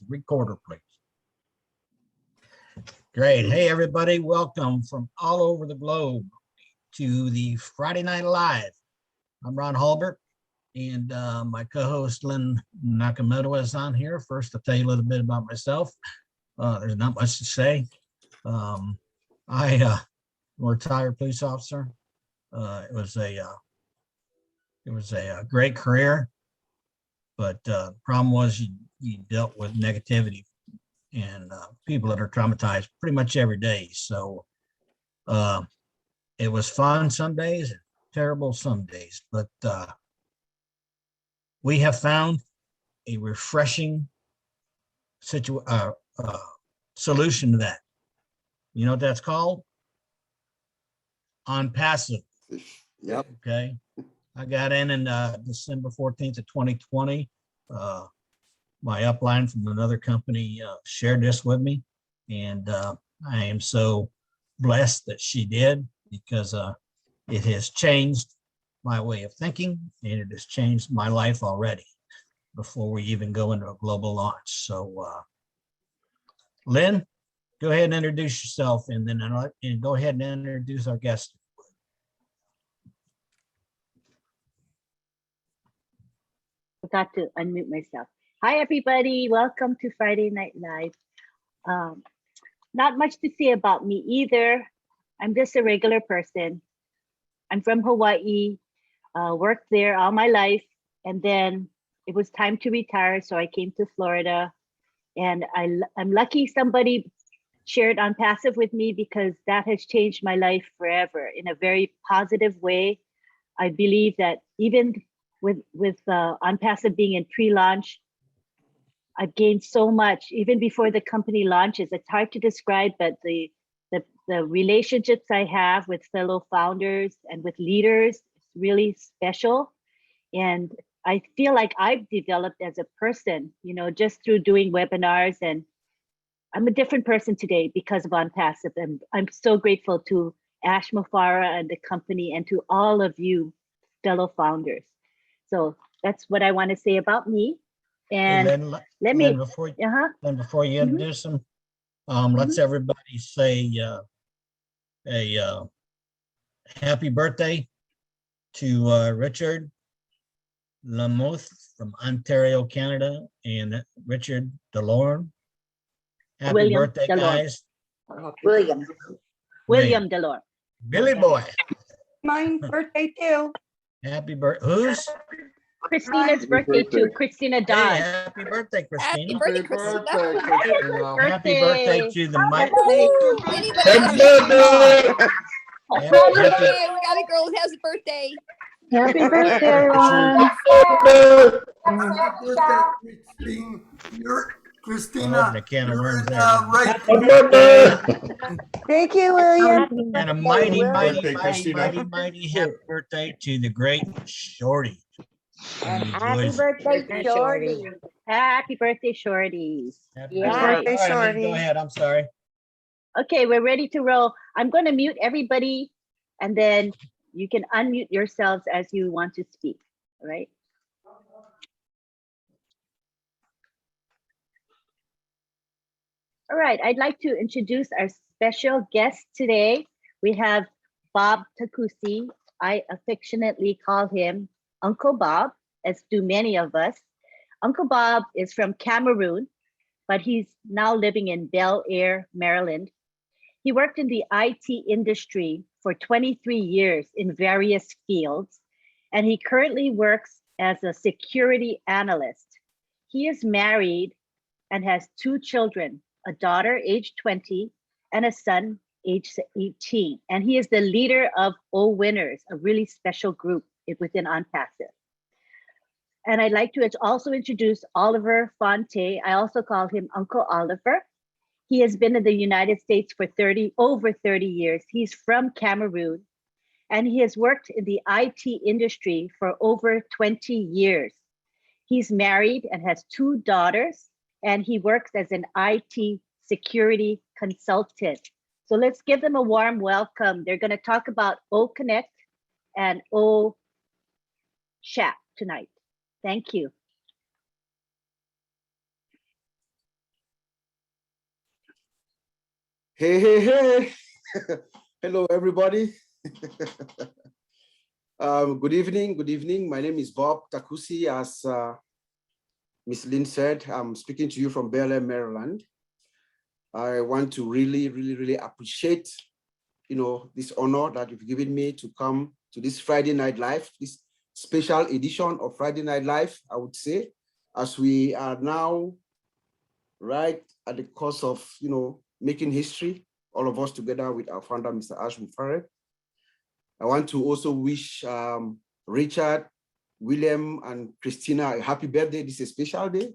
Recorder, please. Great. Hey, everybody. Welcome from all over the globe to the Friday Night Live. I'm Ron Halbert, and my co-host Lynn Nakamoto is on here. First, I'll tell you a little bit about myself. There's not much to say. I'm a retired police officer. It was a great career, but the problem was you dealt with negativity and people that are traumatized pretty much every day. So it was fun some days, and terrible some days, but we have found a refreshing solution to that. You know what that's called? OnPassive. Yep. Okay. I got in December 14th of 2020. My upline from another company shared this with me, and I am so blessed that she did, because it has changed my way of thinking, and it has changed my life already before we even go into a global launch. So Lynn, go ahead and introduce yourself, and then go ahead and introduce our guest. Forgot to unmute myself. Hi, everybody. Welcome to Friday Night Live. Not much to say about me either. I'm just a regular person. I'm from Hawaii, worked there all my life, and then it was time to retire, so I came to Florida. And I'm lucky somebody shared OnPassive with me, because that has changed my life forever in a very positive way. I believe that even with OnPassive being in pre-launch, I've gained so much even before the company launches. It's hard to describe, but the relationships I have with fellow founders and with leaders is really special. And I feel like I've developed as a person, just through doing webinars, and I'm a different person today because of OnPassive. And I'm so grateful to Ash Mufara and the company, and to all of you fellow founders. So that's what I want to say about me. And Lynn, before you introduce them, let's everybody say a happy birthday to Richard Lamoth from Ontario, Canada, and Richard DeLorme. Happy birthday, guys. William DeLorme. Billy boy. Mine birthday too. Happy birthday. Who's? Christina's birthday too. Christina Dodd. Hey, happy birthday, Christina. Happy birthday, Christina. Happy birthday to the mic. Happy birthday. Happy birthday. We got a girl who has a birthday. Happy birthday, everyone. Happy birthday, Christine. Christina. a can of worms there. Happy birthday. Thank you, William. And a mighty Birthday, Christina. happy birthday to the great Shorty. And happy birthday, Shorty. Happy birthday, Shorties. Happy Yeah. birthday. All right, Lynn, go ahead. I'm sorry. Okay, we're ready to roll. I'm going to mute everybody, and then you can unmute yourselves as you want to speak. All right. All right, I'd like to introduce our special guest today. We have Bob Takusi. I affectionately call him Uncle Bob, as do many of us. Uncle Bob is from Cameroon, but he's now living in Bel Air, Maryland. He worked in the IT industry for 23 years in various fields, and he currently works as a security analyst. He is married and has 2 children, a daughter aged 20 and a son aged 18. And he is the leader of O Winners, a really special group within OnPassive. And I'd like to also introduce Oliver Fonte. I also call him Uncle Oliver. He has been in the United States for over 30 years. He's from Cameroon, and he has worked in the IT industry for over 20 years. He's married and has 2 daughters, and he works as an IT security consultant. So let's give them a warm welcome. They're going to talk about O Connect and O Chat tonight. Thank you. Hey, hey, hey. Hello, everybody. Good evening. Good evening. My name is Bob Takusi. As Miss Lynn said, I'm speaking to you from Bel Air, Maryland. I want to really appreciate, this honor that you've given me to come to this Friday Night Live, this special edition of Friday Night Live, I would say, as we are now right at the course of, making history, all of us together with our founder, Mr. Ash Mufareh. I want to also wish Richard, William, and Christina a happy birthday. This is a special day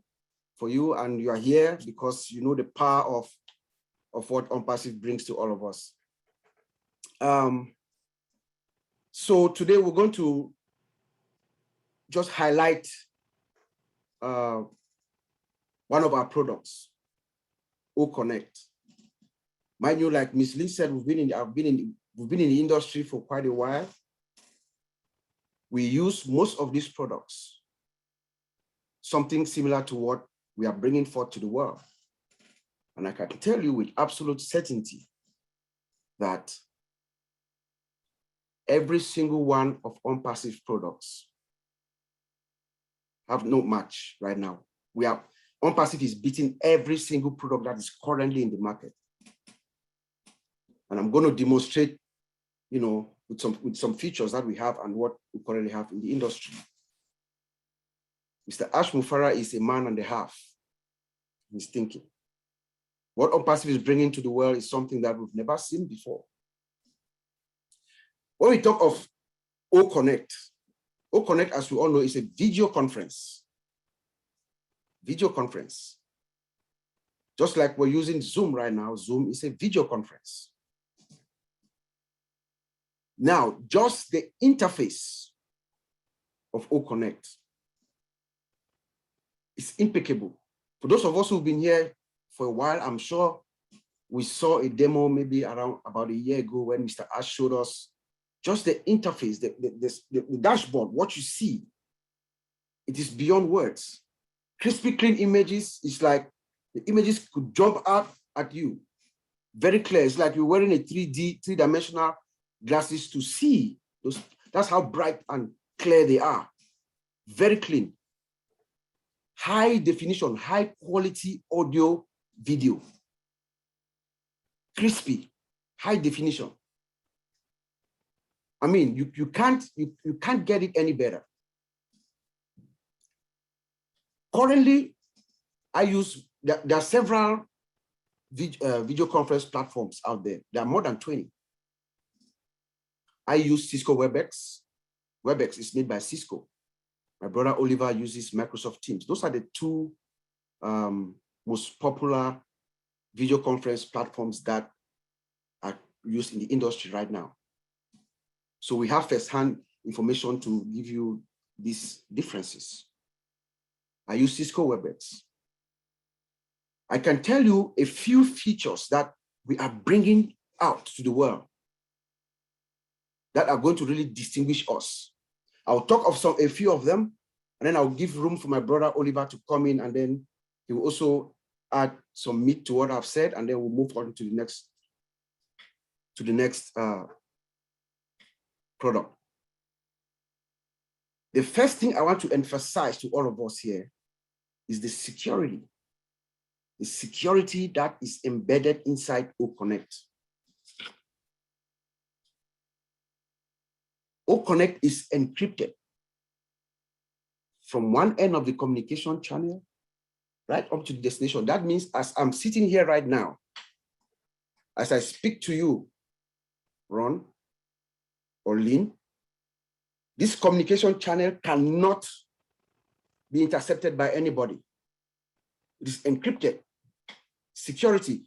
for you, and you are here because you know the power of what OnPassive brings to all of us. So today we're going to just highlight one of our products, OConnect. Mind you, like Ms. Lee said, we've been in the industry for quite a while. We use most of these products, something similar to what we are bringing forth to the world. And I can tell you with absolute certainty that every single one of OnPassive products have no match right now. OnPassive is beating every single product that is currently in the market. And I'm going to demonstrate, with some features that we have and what we currently have in the industry. Mr. Ash Mufareh is a man and a half in his thinking. What OnPassive is bringing to the world is something that we've never seen before. When we talk of OConnect, as we all know, is a video conference. Video conference. Just like we're using Zoom right now, Zoom is a video conference. Now, just the interface of OConnect is impeccable. For those of us who've been here for a while, I'm sure we saw a demo maybe around about a year ago when Mr. Ash showed us just the interface, the dashboard, what you see. It is beyond words. Crispy, clean images. It's like the images could jump out at you. Very clear. It's like you're wearing a 3-dimensional glasses to see those. That's how bright and clear they are. Very clean. High definition, high quality audio, video. Crispy, high definition. I mean, you can't get it any better. Currently, there are several video conference platforms out there. There are more than 20. I use Cisco WebEx. WebEx is made by Cisco. My brother Oliver uses Microsoft Teams. Those are the two most popular video conference platforms that are used in the industry right now. So we have first-hand information to give you these differences. I use Cisco WebEx. I can tell you a few features that we are bringing out to the world that are going to really distinguish us. I'll talk of a few of them, and then I'll give room for my brother Oliver to come in, and then he will also add some meat to what I've said, and then we'll move on to the next product. The first thing I want to emphasize to all of us here is the security. The security that is embedded inside OConnect. OConnect is encrypted from one end of the communication channel right up to the destination. That means as I'm sitting here right now, as I speak to you, Ron or Lynn, this communication channel cannot be intercepted by anybody. It is encrypted. Security.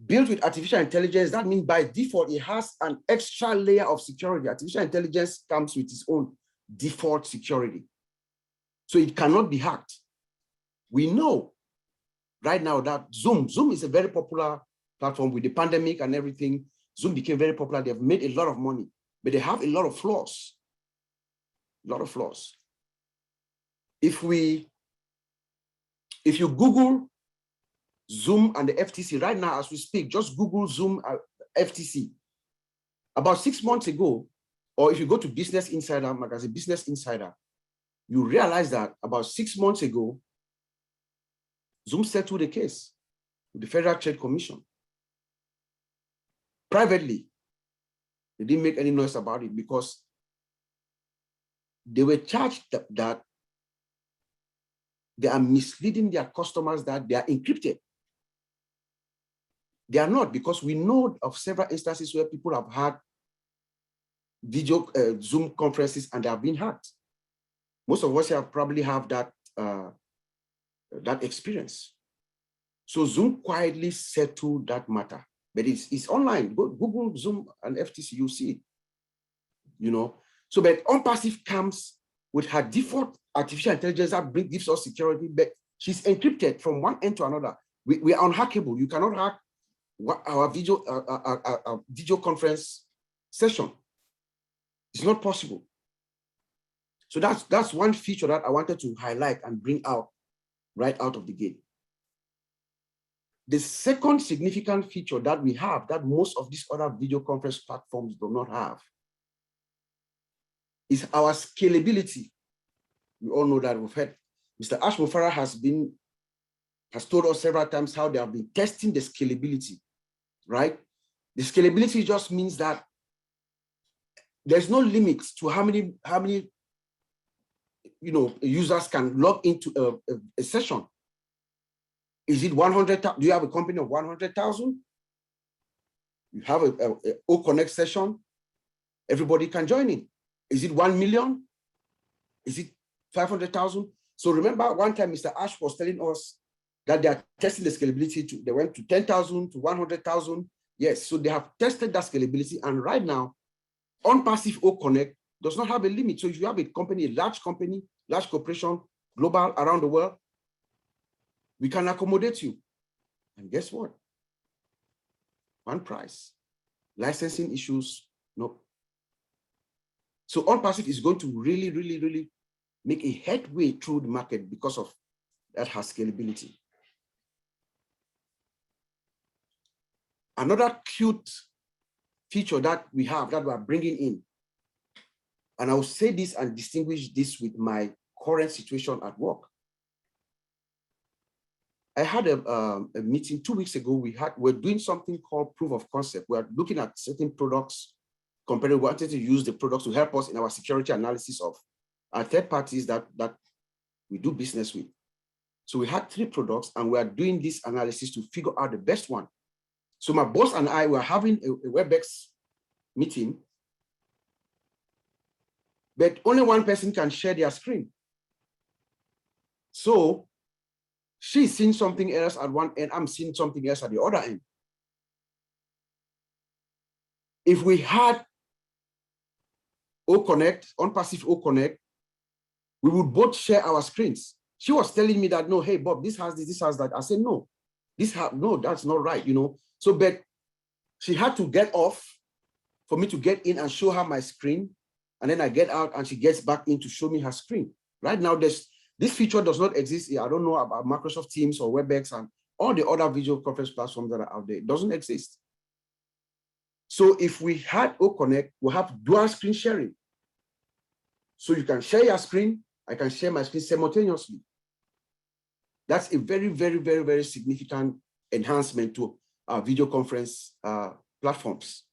Built with artificial intelligence, that means by default, it has an extra layer of security. Artificial intelligence comes with its own default security. So it cannot be hacked. We know right now that Zoom is a very popular platform. With the pandemic and everything, Zoom became very popular. They've made a lot of money, but they have a lot of flaws. A lot of flaws. If you Google Zoom and the FTC right now as we speak. Just Google Zoom FTC. About 6 months ago, or if you go to Business Insider magazine, Business Insider, you realize that about 6 months ago, Zoom settled the case with the Federal Trade Commission. Privately, they didn't make any noise about it because they were charged that they are misleading their customers, that they are encrypted. They are not, because we know of several instances where people have had video Zoom conferences and they have been hacked. Most of us have probably have that experience. So Zoom quietly settled that matter, but it's online. Go Google Zoom and FTC, you see it. You know, so but OnPassive comes with her default artificial intelligence that gives us security, but she's encrypted from one end to another. We are unhackable. You cannot hack our video conference session. It's not possible. So that's one feature that I wanted to highlight and bring out right out of the gate. The second significant feature that we have that most of these other video conference platforms do not have is our scalability. We all know that. We've heard Mr. Ash Mufara has told us several times how they have been testing the scalability, right? The scalability just means that there's no limit to how many users can log into a session. Is it 100,000? Do you have a company of 100,000? You have a O-Connect session, everybody can join in. Is it 1 million? Is it 500,000? So remember one time Mr. Ash was telling us that they are testing the scalability they went to 10,000 to 100,000. Yes, so they have tested that scalability, and right now, OnPassive O-Connect does not have a limit. So if you have a company, large corporation, global, around the world, we can accommodate you. And guess what? One price. Licensing issues, no. So OnPassive is going to really, really, really make a headway through the market because of that has scalability. Another cute feature that we have that we are bringing in, and I will say this and distinguish this with my current situation at work. I had a meeting 2 weeks ago. We're doing something called proof of concept. We're looking at certain products, we wanted to use the products to help us in our security analysis of our third parties that we do business with. So we had 3 products, and we are doing this analysis to figure out the best one. So my boss and I were having a WebEx meeting, but only one person can share their screen. So she's seeing something else at one end, I'm seeing something else at the other end. If we had O-Connect, OnPassive O-Connect, we would both share our screens. She was telling me that, no, hey, Bob, this has this, this has that. I said, no, no, that's not right, you know. So, but she had to get off for me to get in and show her my screen. And then I get out and she gets back in to show me her screen. Right now, this feature does not exist. I don't know about Microsoft Teams or WebEx and all the other video conference platforms that are out there. It doesn't exist. So if we had O-Connect, we'll have dual screen sharing. So you can share your screen, I can share my screen simultaneously. That's a very, very, very, very significant enhancement to our video conference platforms.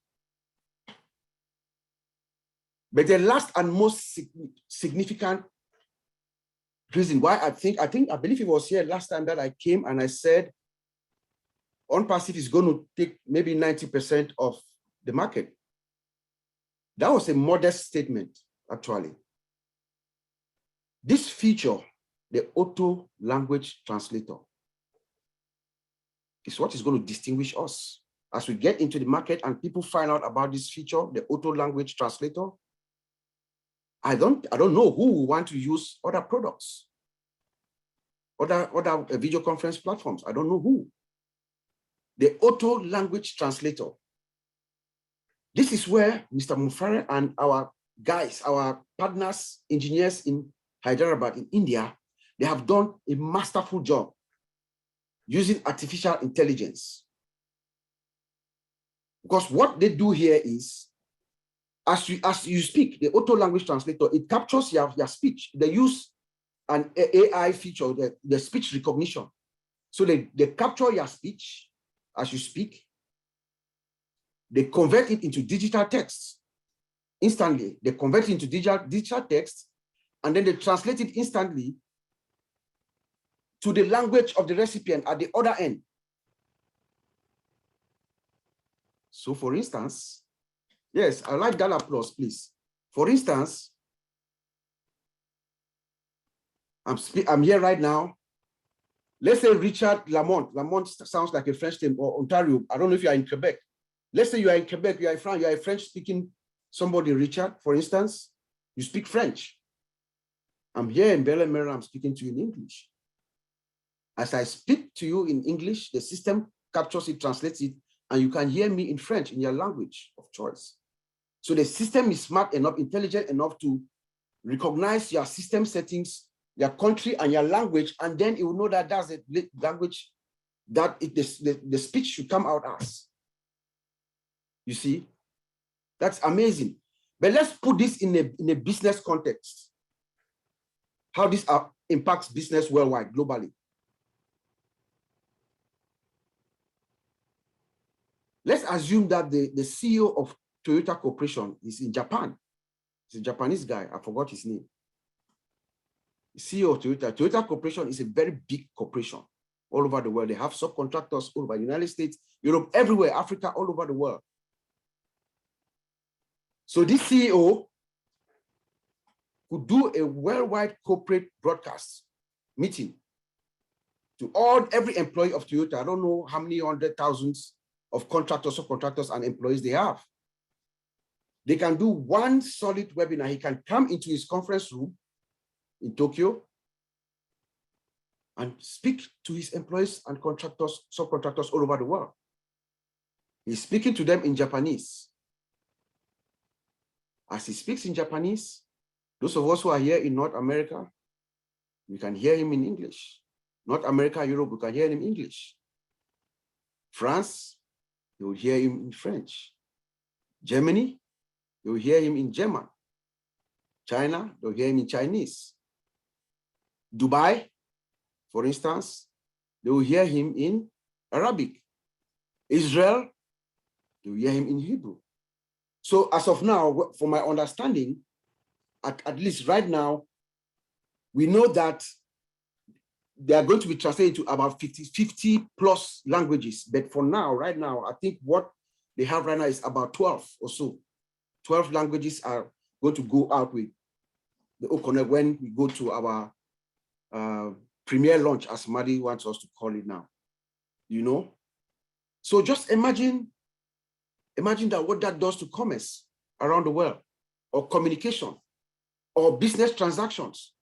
But the last and most significant reason why I believe it was here last time that I came and I said OnPassive is going to take maybe 90% of the market. That was a modest statement, actually. This feature, the auto language translator, is what is going to distinguish us. As we get into the market and people find out about this feature, the auto language translator, I don't know who will want to use other products, other video conference platforms. I don't know who. The auto language translator. This is where Mr. Mufare and our guys, our partners, engineers in Hyderabad in India, they have done a masterful job. using artificial intelligence. Because what they do here is, as you speak, the auto language translator, it captures your speech. They use an AI feature, the speech recognition. So they capture your speech as you speak. They convert it into digital text instantly. They convert it into digital text, and then they translate it instantly to the language of the recipient at the other end. So for instance, yes, I like that applause, please. For instance, I'm here right now. Let's say Richard Lamont. Lamont sounds like a French name, or Ontario. I don't know if you are in Quebec. Let's say you are in Quebec, you are in France, you are a French-speaking somebody, Richard, for instance. You speak French. I'm here in Bel Air, I'm speaking to you in English. As I speak to you in English, the system captures it, translates it, and you can hear me in French, in your language of choice. So the system is smart enough, intelligent enough to recognize your system settings, your country, and your language, and then it will know that that's the language that the speech should come out as. You see, that's amazing. But let's put this in a business context. How this impacts business worldwide, globally. Let's assume that the CEO of Toyota Corporation is in Japan. He's a Japanese guy. I forgot his name. The CEO of Toyota. Toyota Corporation is a very big corporation all over the world. They have subcontractors all over the United States, Europe, everywhere, Africa, all over the world. So this CEO could do a worldwide corporate broadcast meeting to every employee of Toyota. I don't know how many hundred thousands of contractors, subcontractors, and employees they have. They can do one solid webinar. He can come into his conference room in Tokyo and speak to his employees and contractors, subcontractors all over the world. He's speaking to them in Japanese. As he speaks in Japanese, those of us who are here in North America, we can hear him in English. North America, Europe, we can hear him in English. France, you will hear him in French. Germany, you will hear him in German. China, you'll hear him in Chinese. Dubai, for instance, they will hear him in Arabic. Israel, they will hear him in Hebrew. So as of now, from my understanding, at least right now, we know that they are going to be translated to about 50 plus languages. But for now, right now, I think what they have right now is about 12 or so. 12 languages are going to go out with the OConnect when we go to our premiere launch, as Maddie wants us to call it now. You know? So just imagine that what that does to commerce around the world, or communication, or business transactions.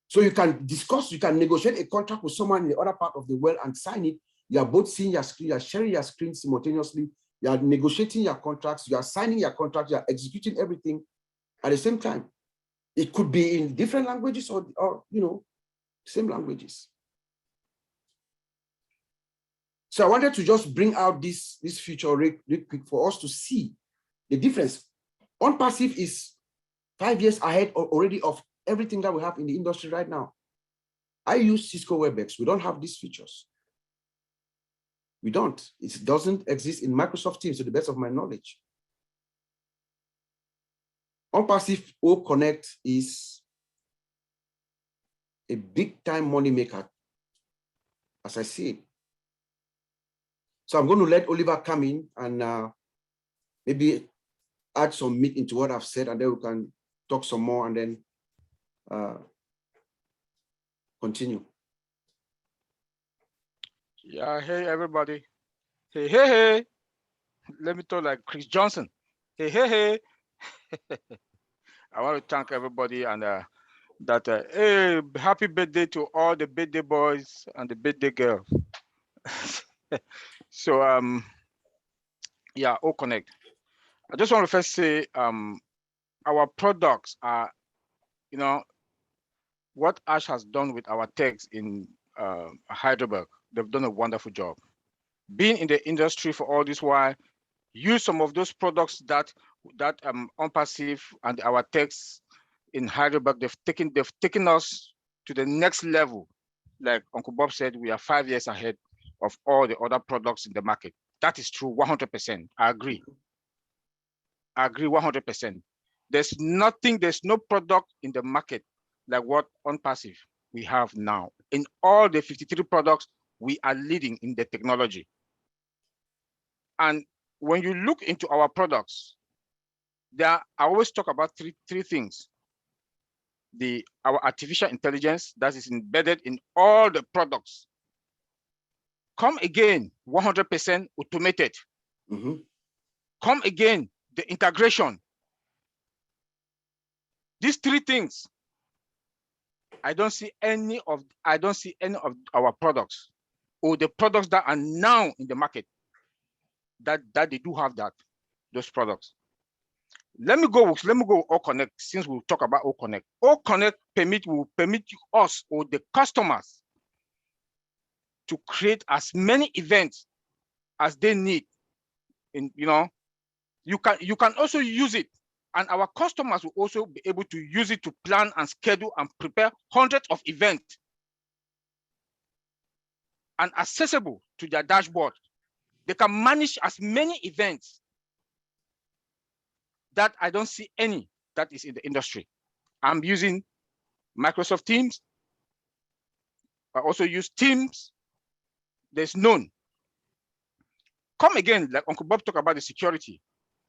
So you can discuss, you can negotiate a contract with someone in the other part of the world and sign it. You are both seeing your screen, you are sharing your screen simultaneously. You are negotiating your contracts, you are signing your contracts, you are executing everything at the same time. It could be in different languages or you know, same languages. So I wanted to just bring out this feature real quick for us to see the difference. OnPassive is 5 years ahead already of everything that we have in the industry right now. I use Cisco WebEx. We don't have these features. We don't. It doesn't exist in Microsoft Teams to the best of my knowledge. OnPassive Go Connect is a big time money maker, as I see it. So I'm going to let Oliver come in and maybe add some meat into what I've said, and then we can talk some more and then continue. Yeah, hey everybody. Hey, hey, hey. Let me talk like Chris Johnson. Hey, hey, hey. I want to thank everybody and hey, happy birthday to all the birthday boys and the birthday girls. So yeah, O Connect. I just want to first say our products are, you know, what Ash has done with our techs in Hyderabad. They've done a wonderful job. Being in the industry for all this while, use some of those products that OnPassive and our techs in Heidelberg, they've taken us to the next level. Like Uncle Bob said, we are 5 years ahead of all the other products in the market. That is true, 100%. I agree. I agree 100%. There's no product in the market like what OnPassive we have now. In all the 53 products, we are leading in the technology. And when you look into our products, I always talk about three things. Our artificial intelligence that is embedded in all the products. Come again, 100% automated. Come again, the integration. These three things, I don't see any of our products or the products that are now in the market that they do have those products. Let me go OConnect, since we'll talk about OConnect. OConnect will permit us or the customers to create as many events as they need. You can also use it, and our customers will also be able to use it to plan and schedule and prepare hundreds of events and accessible to their dashboard. They can manage as many events that I don't see any that is in the industry. I'm using Microsoft Teams. I also use Teams. There's none. Come again, like Uncle Bob talked about the security,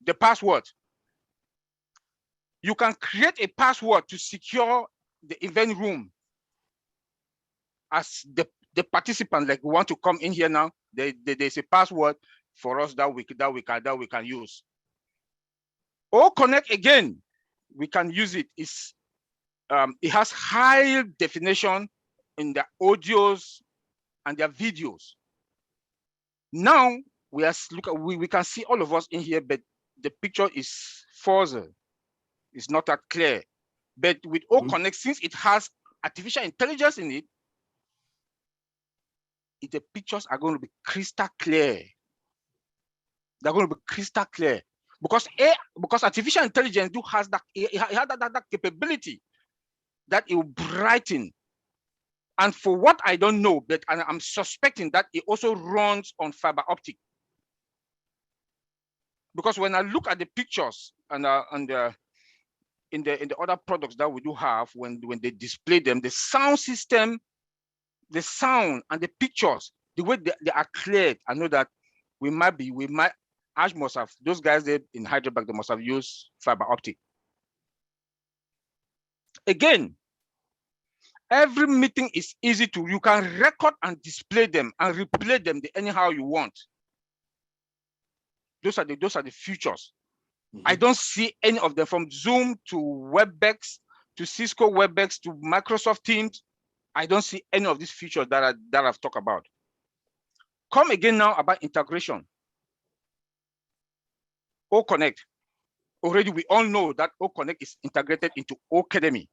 the password. You can create a password to secure the event room. As the participant, like we want to come in here now, there's a password for us that we can use. Or connect again, we can use it. It has high definition in the audios and their videos. Now we can see all of us in here, but the picture is fuzzy. It's not that clear. But with OConnect, since it has artificial intelligence in it, the pictures are going to be crystal clear. They're going to be crystal clear because artificial intelligence has that capability that it will brighten. And for what I don't know, but I'm suspecting that it also runs on fiber optic. Because when I look at the pictures and in the other products that we do have, when they display them, the sound system, the sound and the pictures, the way they are cleared, I know that Ash must have, those guys there in Hyderabad, they must have used fiber optic. Again, every meeting is easy you can record and display them and replay them anyhow you want. Those are the features. I don't see any of them, from Zoom to WebEx to Cisco WebEx to Microsoft Teams. I don't see any of these features that I've talked about. Come again now about integration. OConnect. Already we all know that OConnect is integrated into Academy.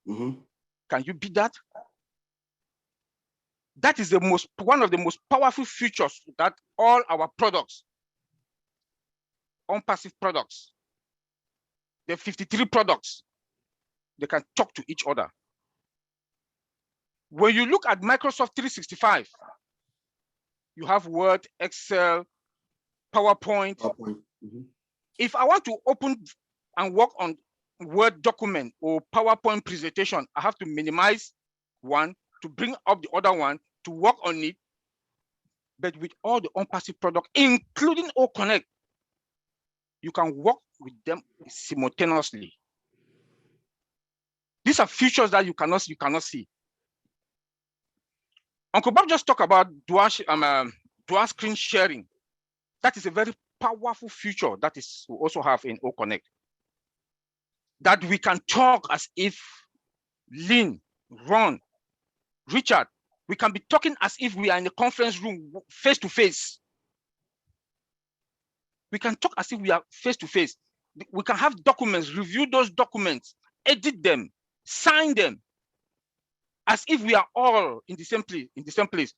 Can you beat that? That is one of the most powerful features that all our products, OnPassive products, the 53 products, they can talk to each other. When you look at Microsoft 365, you have Word, Excel, PowerPoint. If I want to open and work on Word document or PowerPoint presentation, I have to minimize one to bring up the other one to work on it. But with all the OnPassive products, including OConnect, you can work with them simultaneously. These are features that you cannot see. Uncle Bob just talked about dual screen sharing. That is a very powerful feature that we also have in OConnect. That we can talk as if Lynn, Ron, Richard, we can be talking as if we are in a conference room face to face. We can talk as if we are face to face. We can have documents, review those documents, edit them, sign them, as if we are all in the same place.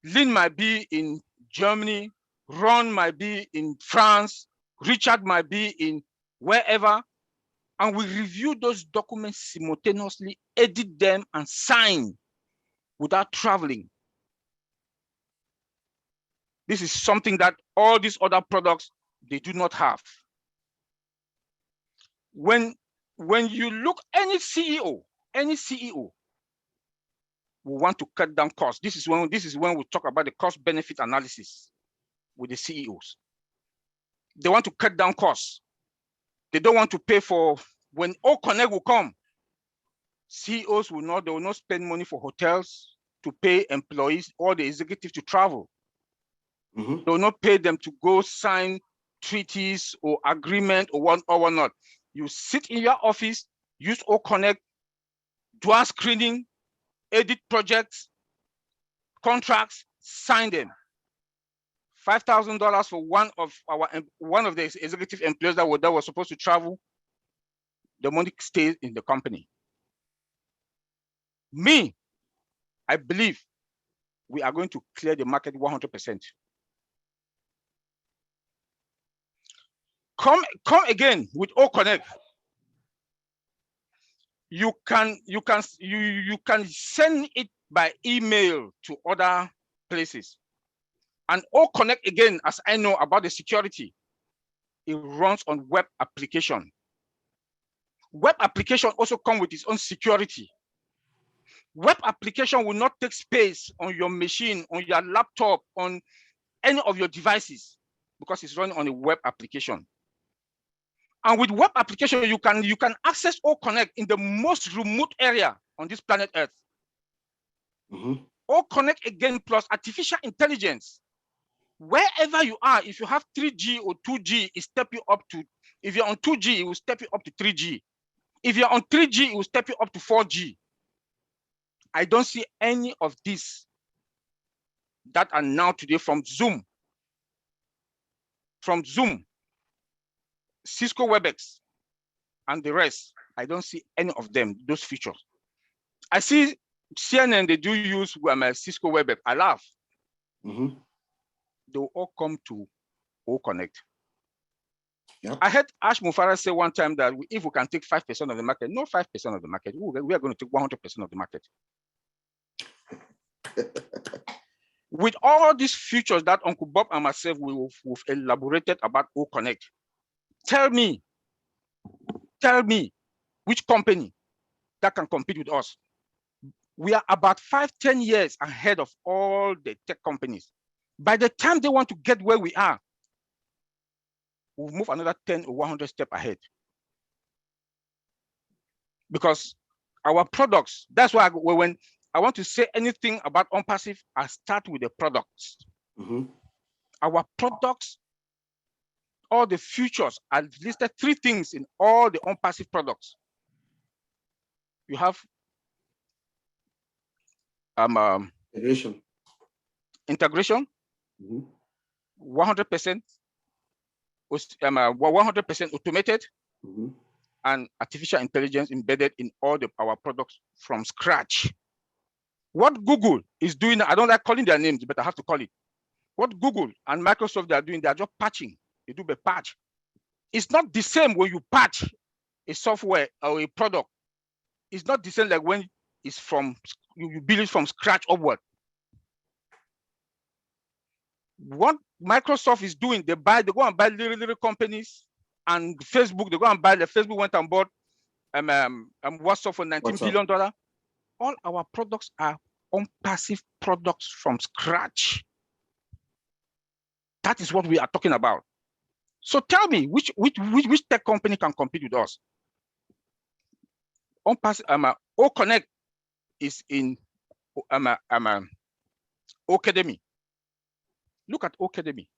Lynn might be in Germany, Ron might be in France, Richard might be in wherever, and we review those documents simultaneously, edit them, and sign without traveling. This is something that all these other products, they do not have. When you look, any CEO will want to cut down costs. This is when we talk about the cost benefit analysis with the CEOs. They want to cut down costs. They don't want to pay for, when OConnect will come, CEOs will not spend money for hotels to pay employees or the executive to travel. They will not pay them to go sign treaties or agreement or whatnot. You sit in your office, use OConnect, dual screening, edit projects, contracts, sign them. $5,000 for one of the executive employees that was supposed to travel. The money stays in the company. Me, I believe we are going to clear the market 100%. Come again with OConnect. You can send it by email to other places. And OConnect, again, as I know about the security, it runs on web application. Web application also comes with its own security. Web application will not take space on your machine, on your laptop, on any of your devices, because it's running on a web application. And with web application, you can access OConnect in the most remote area on this planet Earth. OConnect, again, plus artificial intelligence. Wherever you are, if you have 3G or 2G, it step you up to, if you're on 2G, it will step you up to 3G. If you're on 3G, it will step you up to 4G. I don't see any of these that are now today from Zoom, Cisco WebEx, and the rest. I don't see any of them, those features. I see CNN, they do use Cisco WebEx. I laugh. They will all come to OConnect. Yep. I heard Ash Mufara say one time that if we can take 5% of the market, not 5% of the market, we are going to take 100% of the market. With all these features that Uncle Bob and myself we've elaborated about OConnect, tell me which company that can compete with us. We are about 5-10 years ahead of all the tech companies. By the time they want to get where we are, we'll move another 10 or 100 steps ahead. Because our products, that's why when I want to say anything about OnPassive, I start with the products. Our products, all the features, I've listed 3 things in all the OnPassive products. You have integration, 100% automated, and artificial intelligence embedded in all our products from scratch. What Google is doing, I don't like calling their names, but I have to call it. What Google and Microsoft they are doing, they are just patching. They do the patch. It's not the same when you patch a software or a product. It's not the same like when it's from, you build it from scratch upward. What Microsoft is doing, they go and buy little companies, and Facebook, they go and buy, Facebook went and bought WhatsApp for $19 billion. All our products are OnPassive products from scratch. That is what we are talking about. So tell me, which tech company can compete with us? OnPassive, OConnect is in Academy. Look at Academy.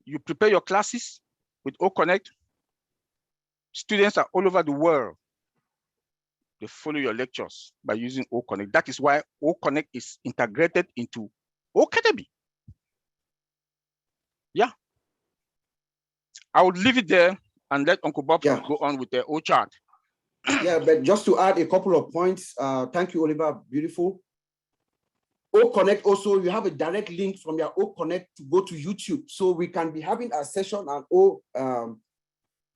You prepare your classes with OConnect. Students are all over the world. They follow your lectures by using OConnect. That is why OConnect is integrated into Academy. Yeah. I would leave it there and let Uncle Bob go on with the O chart. Yeah, but just to add a couple of points, thank you, Oliver, beautiful. O Connect also, you have a direct link from your O Connect to go to YouTube. So we can be having a session, an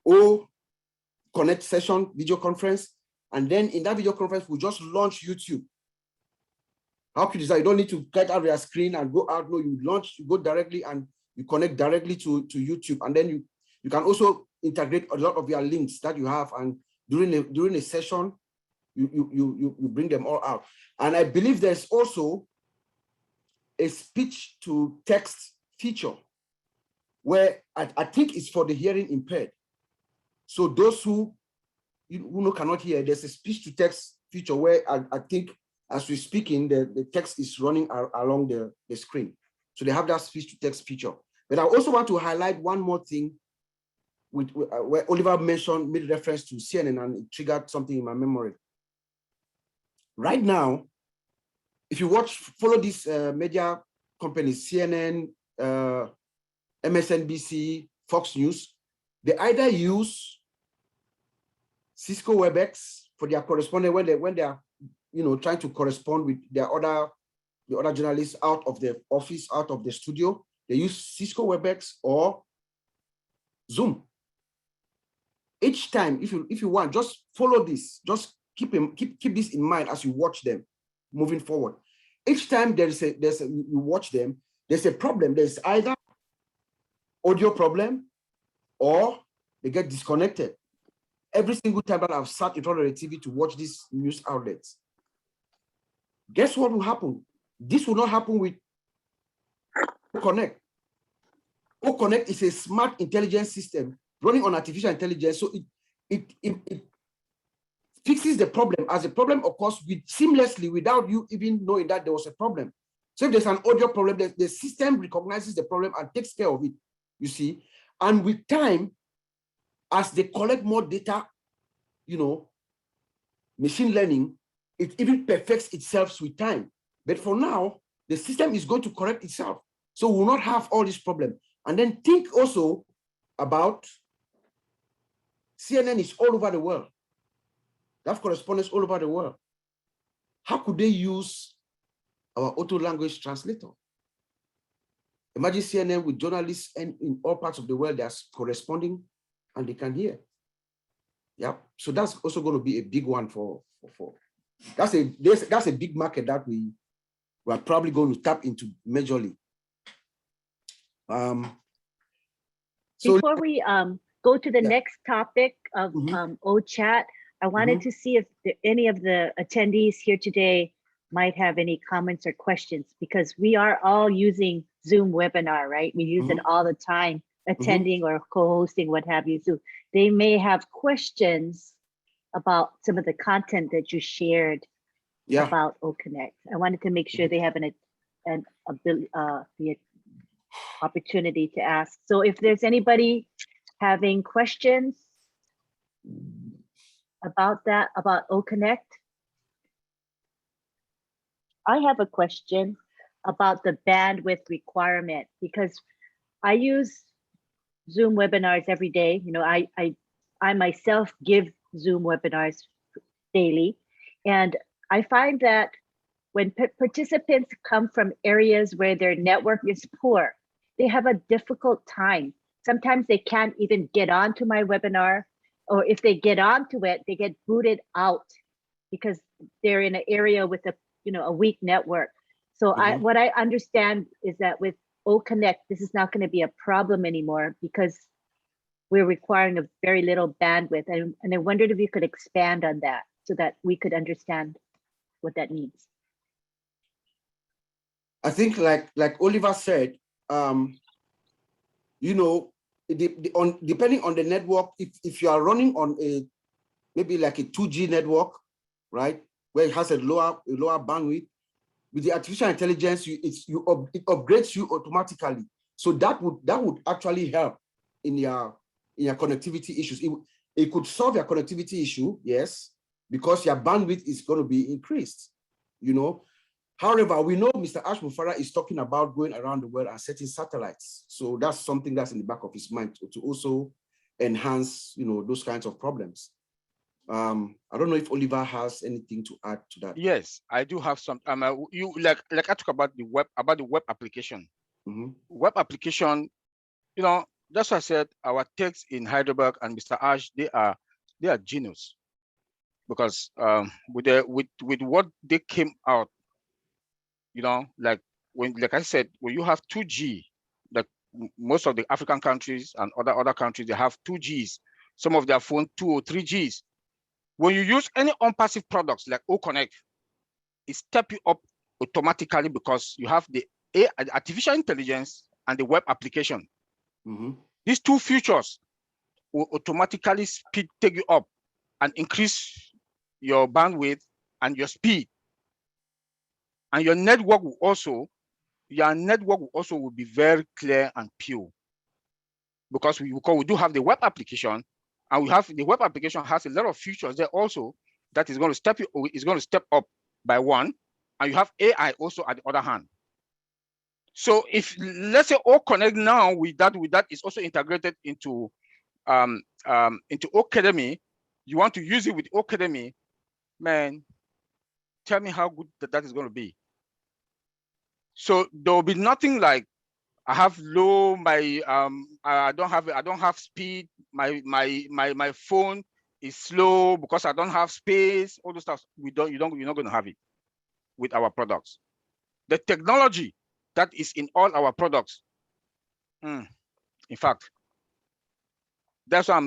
O Connect session, video conference. And then in that video conference, we just launch YouTube. How could you decide? You don't need to get out of your screen and go out. No, you go directly and you connect directly to YouTube. And then you can also integrate a lot of your links that you have. And during a session, you bring them all out. And I believe there's also a speech to text feature where I think it's for the hearing impaired. So those who cannot hear, there's a speech to text feature where I think as we're speaking, the text is running along the screen. So they have that speech to text feature. But I also want to highlight one more thing where Oliver made reference to CNN, and it triggered something in my memory. Right now, if you follow these media companies, CNN, MSNBC, Fox News, they either use Cisco WebEx for their correspondent when they are trying to correspond with the other journalists out of the office, out of the studio. They use Cisco WebEx or Zoom. Each time, if you want, just follow this. Just keep this in mind as you watch them moving forward. Each time you watch them, there's a problem. There's either audio problem or they get disconnected. Every single time that I've sat in front of the TV to watch these news outlets, guess what will happen? This will not happen with Connect. Connect is a smart intelligence system running on artificial intelligence, so it fixes the problem as the problem occurs seamlessly without you even knowing that there was a problem. So if there's an audio problem, the system recognizes the problem and takes care of it, you see. And with time, as they collect more data, machine learning, it even perfects itself with time. But for now, the system is going to correct itself. So we will not have all this problem. And then think also about CNN is all over the world. They have correspondents all over the world. How could they use our auto language translator? Imagine CNN with journalists in all parts of the world that's corresponding and they can hear. Yeah, so that's also going to be a big one that's a big market that we are probably going to tap into majorly. Before we go to the next topic of OChat, I wanted to see if any of the attendees here today might have any comments or questions, because we are all using Zoom webinar, right? We use it all the time, attending or co-hosting, what have you. So they may have questions about some of the content that you shared about OConnect. I wanted to make sure they have the opportunity to ask. So if there's anybody having questions about that, about OConnect. I have a question about the bandwidth requirement, because I use Zoom webinars every day. I myself give Zoom webinars daily, and I find that when participants come from areas where their network is poor, they have a difficult time. Sometimes they can't even get onto my webinar, or if they get onto it, they get booted out because they're in an area with a weak network. So what I understand is that with OConnect, this is not going to be a problem anymore because we're requiring a very little bandwidth. And I wondered if you could expand on that so that we could understand what that means. I think like Oliver said, depending on the network, if you are running on maybe like a 2G network, right, where it has a lower bandwidth, with the artificial intelligence, it upgrades you automatically. So that would actually help in your connectivity issues. It could solve your connectivity issue, yes, because your bandwidth is going to be increased. However, we know Mr. Ash Mufara is talking about going around the world and setting satellites. So that's something that's in the back of his mind to also enhance, those kinds of problems. I don't know if Oliver has anything to add to that. Yes, I do have some. You like I talk about the web application. Web application, you know, that's why I said our techs in Heidelberg and Mr. Ash, they are genius, because with what they came out, you know, like I said, when you have 2G, like most of the African countries and other countries, they have 2Gs. Some of their phone 2 or 3Gs. When you use any OnPassive products like OConnect, it step you up automatically because you have the artificial intelligence and the web application. These two features will automatically take you up and increase your bandwidth and your speed. And your network will also be very clear and pure, because we do have the web application, and the web application has a lot of features there also that is going to step up by one, and you have AI also at the other hand. So if let's say OConnect now with that is also integrated into Academy, you want to use it with Academy, man, tell me how good that is going to be. So there will be nothing like I have low, I don't have speed, my phone is slow because I don't have space, all those stuff. You're not going to have it with our products. The technology that is in all our products, in fact, that's why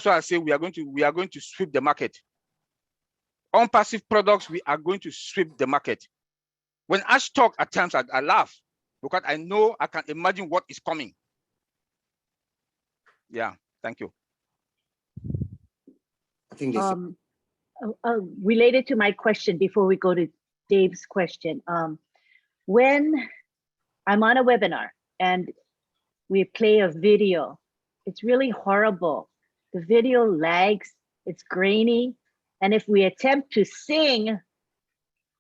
I say we are going to sweep the market. OnPassive products, we are going to sweep the market. When Ash talk, at times I laugh because I know I can imagine what is coming. Yeah, thank you. I think related to my question before we go to Dave's question, when I'm on a webinar and we play a video, it's really horrible. The video lags, it's grainy, and if we attempt to sing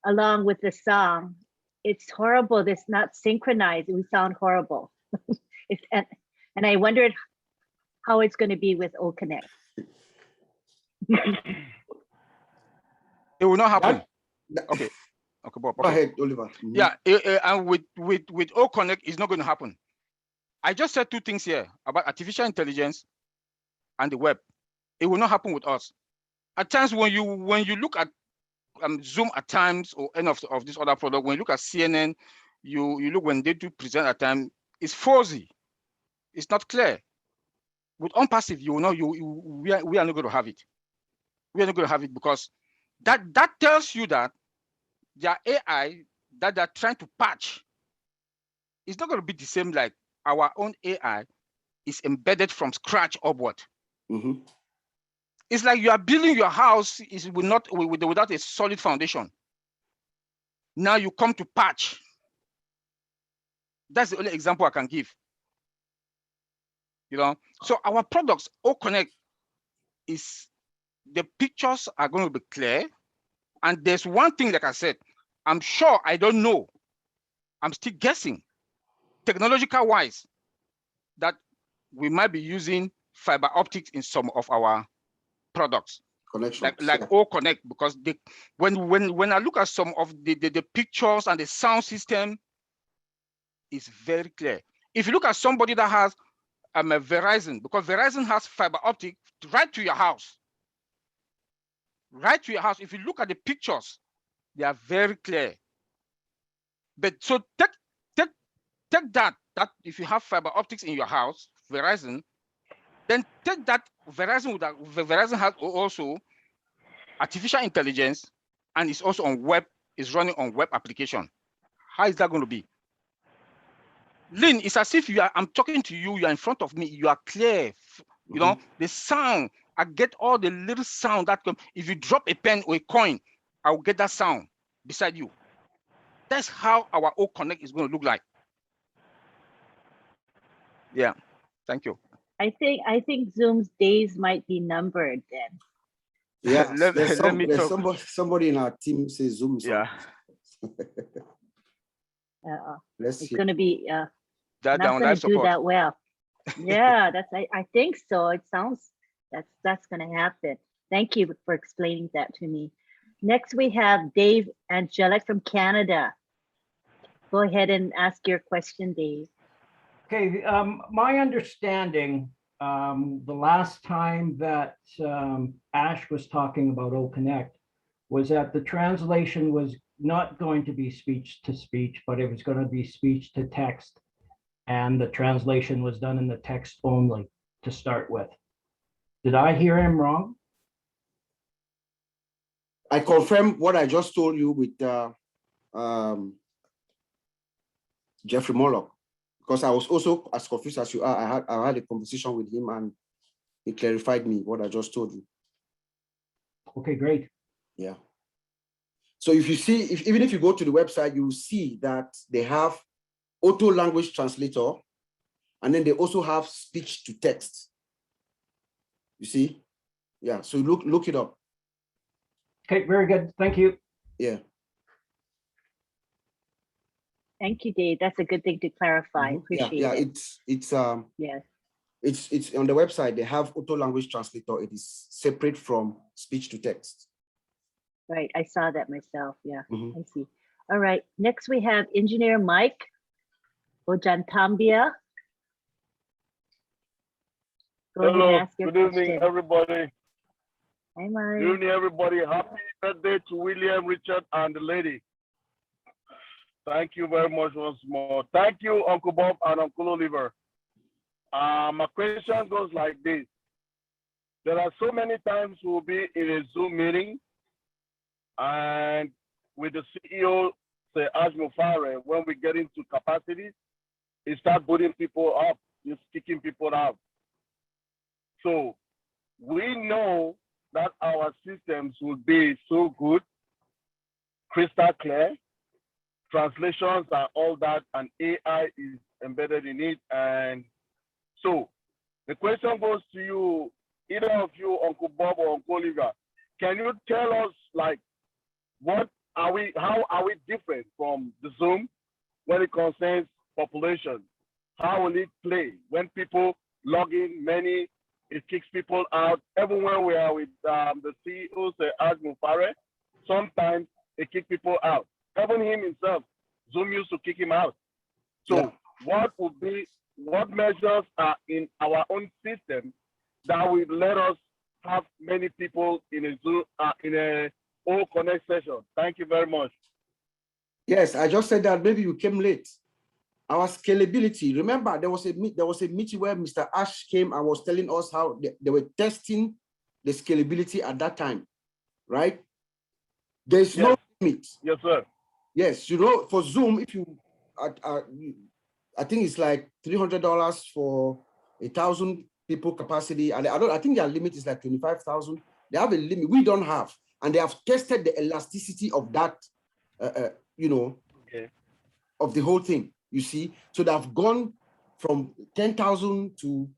along with the song, it's horrible. It's not synchronized. We sound horrible. And I wondered how it's going to be with OConnect. It will not happen. Okay, Bob. Okay. Go ahead, Oliver. Yeah, and with OConnect, it's not going to happen. I just said two things here about artificial intelligence and the web. It will not happen with us. At times, when you look at Zoom at times, or any of this other product, when you look at CNN, you look when they do present at times, it's fuzzy. It's not clear. With OnPassive, you will know we are not going to have it. We are not going to have it because that tells you that their AI that they're trying to patch is not going to be the same like our own AI is embedded from scratch upward. It's like you are building your house without a solid foundation. Now you come to patch. That's the only example I can give. You know, so our products, OConnect, is the pictures are going to be clear. And there's one thing, like I said, I'm sure I don't know. I'm still guessing, technological wise, that we might be using fiber optics in some of our products. Like OConnect, because when I look at some of the pictures and the sound system, it's very clear. If you look at somebody that has a Verizon, because Verizon has fiber optic right to your house. Right to your house. If you look at the pictures, they are very clear. But so take that if you have fiber optics in your house, Verizon, then take that Verizon has also artificial intelligence, and it's also on web, is running on web application. How is that going to be? Lynn, it's as if I'm talking to you, you are in front of me, you are clear. You know, the sound, I get all the little sound that come. If you drop a pen or a coin, I will get that sound beside you. That's how our OConnect is going to look like. Yeah, thank you. I think Zoom's days might be numbered then. Yeah, there's somebody in our team says Zoom. Yeah. It's going to be not going to do that well. Yeah, I think so. It sounds that's going to happen. Thank you for explaining that to me. Next, we have Dave Angelic from Canada. Go ahead and ask your question, Dave. Okay, my understanding, the last time that Ash was talking about OConnect was that the translation was not going to be speech to speech, but it was going to be speech to text. And the translation was done in the text only to start with. Did I hear him wrong? I confirm what I just told you with Jeffrey Murlock, because I was also as confused as you are. I had a conversation with him and he clarified me what I just told you. Okay, great. Yeah. So if you see, even if you go to the website, you will see that they have auto language translator, and then they also have speech to text. You see? Yeah. So look it up. Okay, very good. Thank you. Yeah. Thank you, Dave. That's a good thing to clarify. Appreciate it. It's Yes. It's on the website. They have auto language translator. It is separate from speech to text. Right. I saw that myself. Yeah. Mhm. I see. All right. Next, we have Engineer Mike Ojantambia. Go ahead and Hello, ask your good evening, question. everybody. Hi, Mike. Good evening, everybody. Happy birthday to William, Richard, and the lady. Thank you very much once more. Thank you, Uncle Bob and Uncle Oliver. My question goes like this. There are so many times we'll be in a Zoom meeting and with the CEO, say Mufare, when we get into capacity, he start putting people up, just kicking people out. So we know that our systems will be so good, crystal clear, translations and all that, and AI is embedded in it. And so the question goes to you, either of you, Uncle Bob or Uncle Oliver, can you tell us, like, how are we different from the Zoom when it concerns population? How will it play when people log in many? It kicks people out. Everywhere we are with the CEO, say Mufare, sometimes it kicks people out. Even him himself, Zoom used to kick him out. So what measures are in our own system that will let us have many people in a Zoom, in a all connect session? Thank you very much. Yes, I just said that. Maybe you came late. Our scalability. Remember, there was a meeting where Mr. Ash came and was telling us how they were testing the scalability at that time, right? There's no limit. Yes, sir. Yes, you know, for Zoom, if you, I think it's like $300 for 1,000 people capacity, and I think their limit is like 25,000. They have a limit we don't have, and they have tested the elasticity of that, you know, of the whole thing. You see, so they've gone from 10,000 to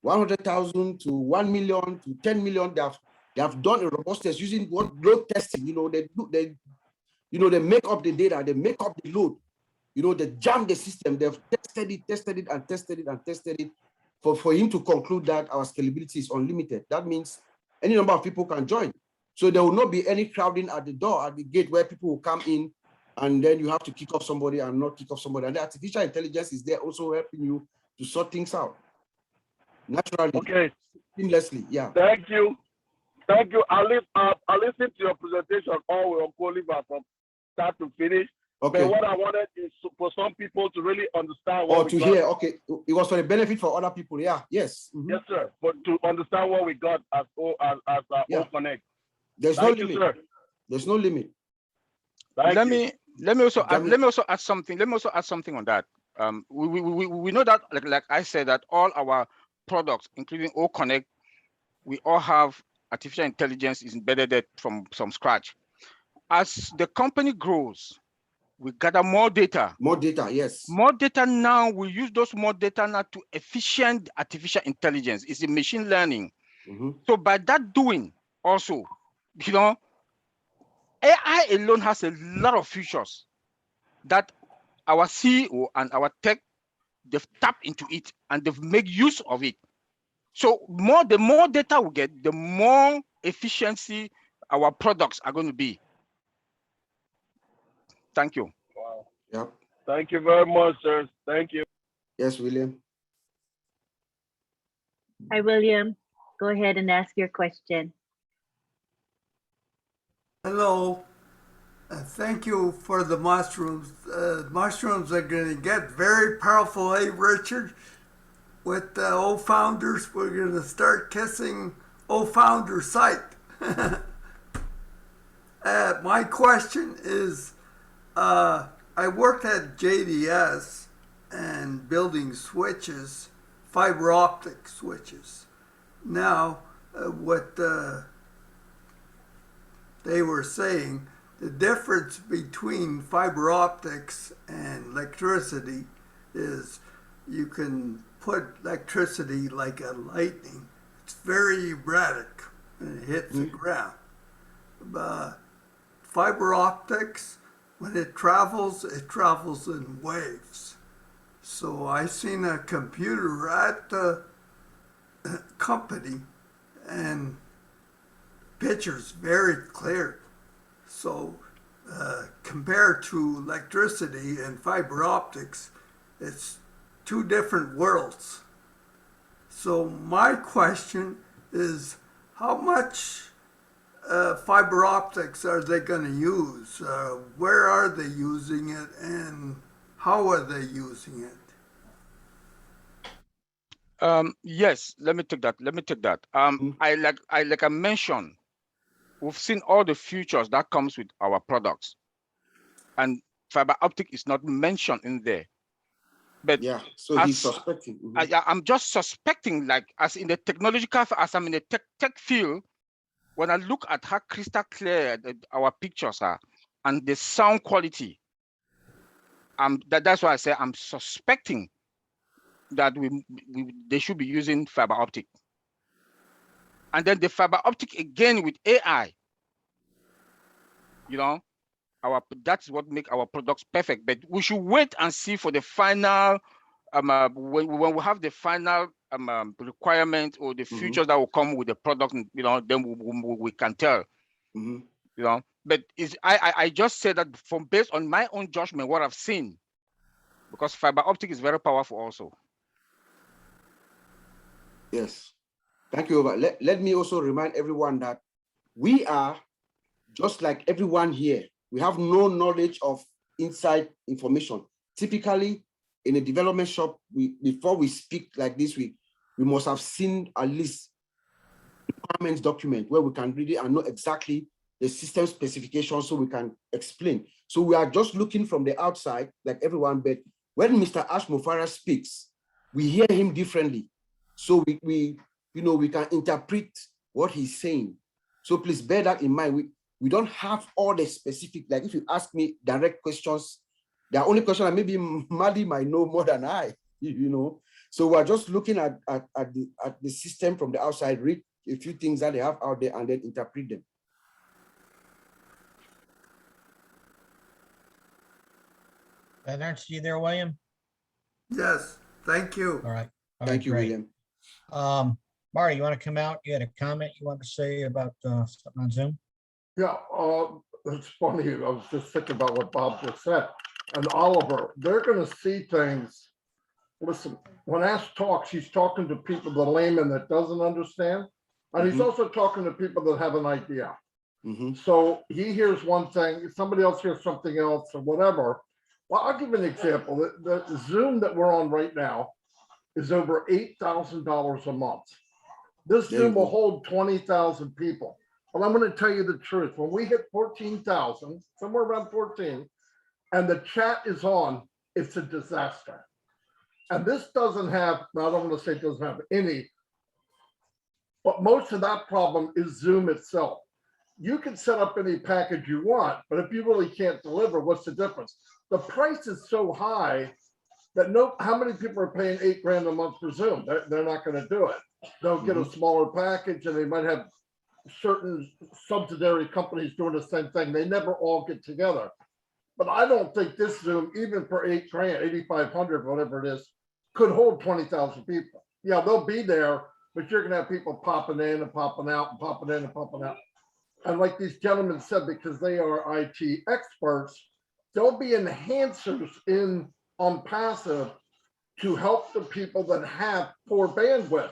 100,000 to 1 million to 10 million. They have done a robust test using what load testing. You know, they make up the data, they make up the load. You know, they jam the system. They've tested it for him to conclude that our scalability is unlimited. That means any number of people can join. So there will not be any crowding at the door, at the gate, where people will come in and then you have to kick off somebody and not kick off somebody. And the artificial intelligence is there also helping you to sort things out naturally. Okay. Seamlessly, yeah. Thank you. Thank you. I listened to your presentation all with Uncle Oliver from start to finish. Okay. But what I wanted is for some people to really understand what we got. Hear. Okay. It was for the benefit for other people. Yeah. Yes. Mm-hmm. Yes, sir. But to understand what we got as OConnect. There's no limit. Sir. There's no limit. Let me also add something. Let me also add something on that. We know that, like I said, that all our products, including OConnect, we all have artificial intelligence is embedded from scratch. As the company grows, we gather more data. More data, yes. More data now. We use those more data now to efficient artificial intelligence. It's a machine learning. Mm-hmm. So by that doing, also, you know, AI alone has a lot of features that our CEO and our tech, they've tapped into it and they've made use of it. So the more data we get, the more efficiency our products are going to be. Thank you. Wow. Yep. Thank you very much, sir. Thank you. Yes, William. Hi, William. Go ahead and ask your question. Hello. Thank you for the mushrooms. Mushrooms are going to get very powerful, eh, Richard? With the old founders, we're going to start kissing old founder site. My question is, I worked at JDS and building switches, fiber optic switches. Now, what they were saying, the difference between fiber optics and electricity is you can put electricity like a lightning. It's very erratic when it hits the ground. Fiber optics, when it travels in waves. So I seen a computer at the company and pictures very clear. So compared to electricity and fiber optics, it's two different worlds. So my question is, how much fiber optics are they going to use? Where are they using it, and how are they using it? Yes, let me take that. I mentioned, we've seen all the features that comes with our products, and fiber optic is not mentioned in there. But yeah, so he's suspecting. I'm just suspecting, like, as in the technological, as I'm in the tech field, when I look at how crystal clear our pictures are and the sound quality, that's why I say I'm suspecting that they should be using fiber optic. And then the fiber optic again with AI, that's what make our products perfect. But we should wait and see for the final, when we have the final requirement or the features that will come with the product, then we can tell. But I just say that based on my own judgment, what I've seen, because fiber optic is very powerful also. Yes. Thank you. Let me also remind everyone that we are just like everyone here. We have no knowledge of inside information. Typically, in a development shop, before we speak like this, we must have seen at least requirements document where we can read it and know exactly the system specifications so we can explain. So we are just looking from the outside like everyone, but when Mr. Ash Mufara speaks, we hear him differently. So we can interpret what he's saying. So please bear that in mind. We don't have all the specific, like if you ask me direct questions, the only question that maybe Madi might know more than I, So we're just looking at the system from the outside, read a few things that they have out there and then interpret them. Aren't you there, William? Yes, thank you. All right. Thank you, great. William. Mari, you want to come out? You had a comment you wanted to say about something on Zoom? Yeah, it's funny. I was just thinking about what Bob just said. And Oliver, they're going to see things. Listen, when Ash talks, he's talking to people, the layman that doesn't understand. And he's also talking to people that have an idea. So he hears one thing, somebody else hears something else or whatever. Well, I'll give an example. The Zoom that we're on right now is over $8,000 a month. This Zoom will hold 20,000 people. Well, I'm going to tell you the truth. When we hit 14,000, somewhere around 14, and the chat is on, it's a disaster. And this doesn't have, I don't want to say it doesn't have any, but most of that problem is Zoom itself. You can set up any package you want, but if you really can't deliver, what's the difference? The price is so high that how many people are paying $8 grand a month for Zoom? They're not going to do it. They'll get a smaller package, and they might have certain subsidiary companies doing the same thing. They never all get together. But I don't think this Zoom, even for $8 grand, 8,500, whatever it is, could hold 20,000 people. Yeah, they'll be there, but you're gonna have people popping in and popping out and popping in and popping out. And like these gentlemen said, because they are IT experts, there'll be enhancers in OnPassive to help the people that have poor bandwidth.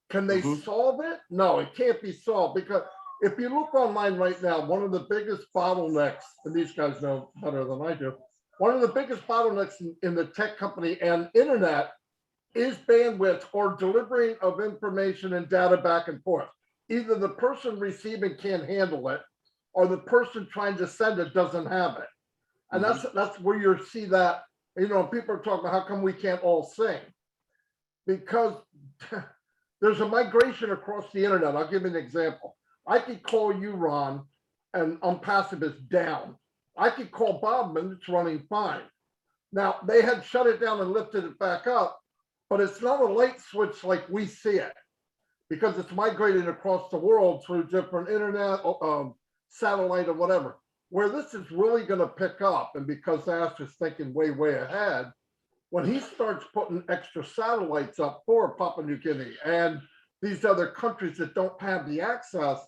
Can they solve it? No, it can't be solved, because if you look online right now, one of the biggest bottlenecks, and these guys know better than I do, one of the biggest bottlenecks in the tech company and internet is bandwidth or delivering of information and data back and forth. Either the person receiving can't handle it, or the person trying to send it doesn't have it. And that's where you see that, you know, people are talking about how come we can't all sing? Because there's a migration across the internet. I'll give you an example. I could call you, Ron, and OnPassive is down. I could call Bob and it's running fine. Now, they had shut it down and lifted it back up, but it's not a light switch like we see it, because it's migrating across the world through different internet, satellite or whatever. Where this is really going to pick up, and because Ash is thinking way, way ahead, when he starts putting extra satellites up for Papua New Guinea and these other countries that don't have the access,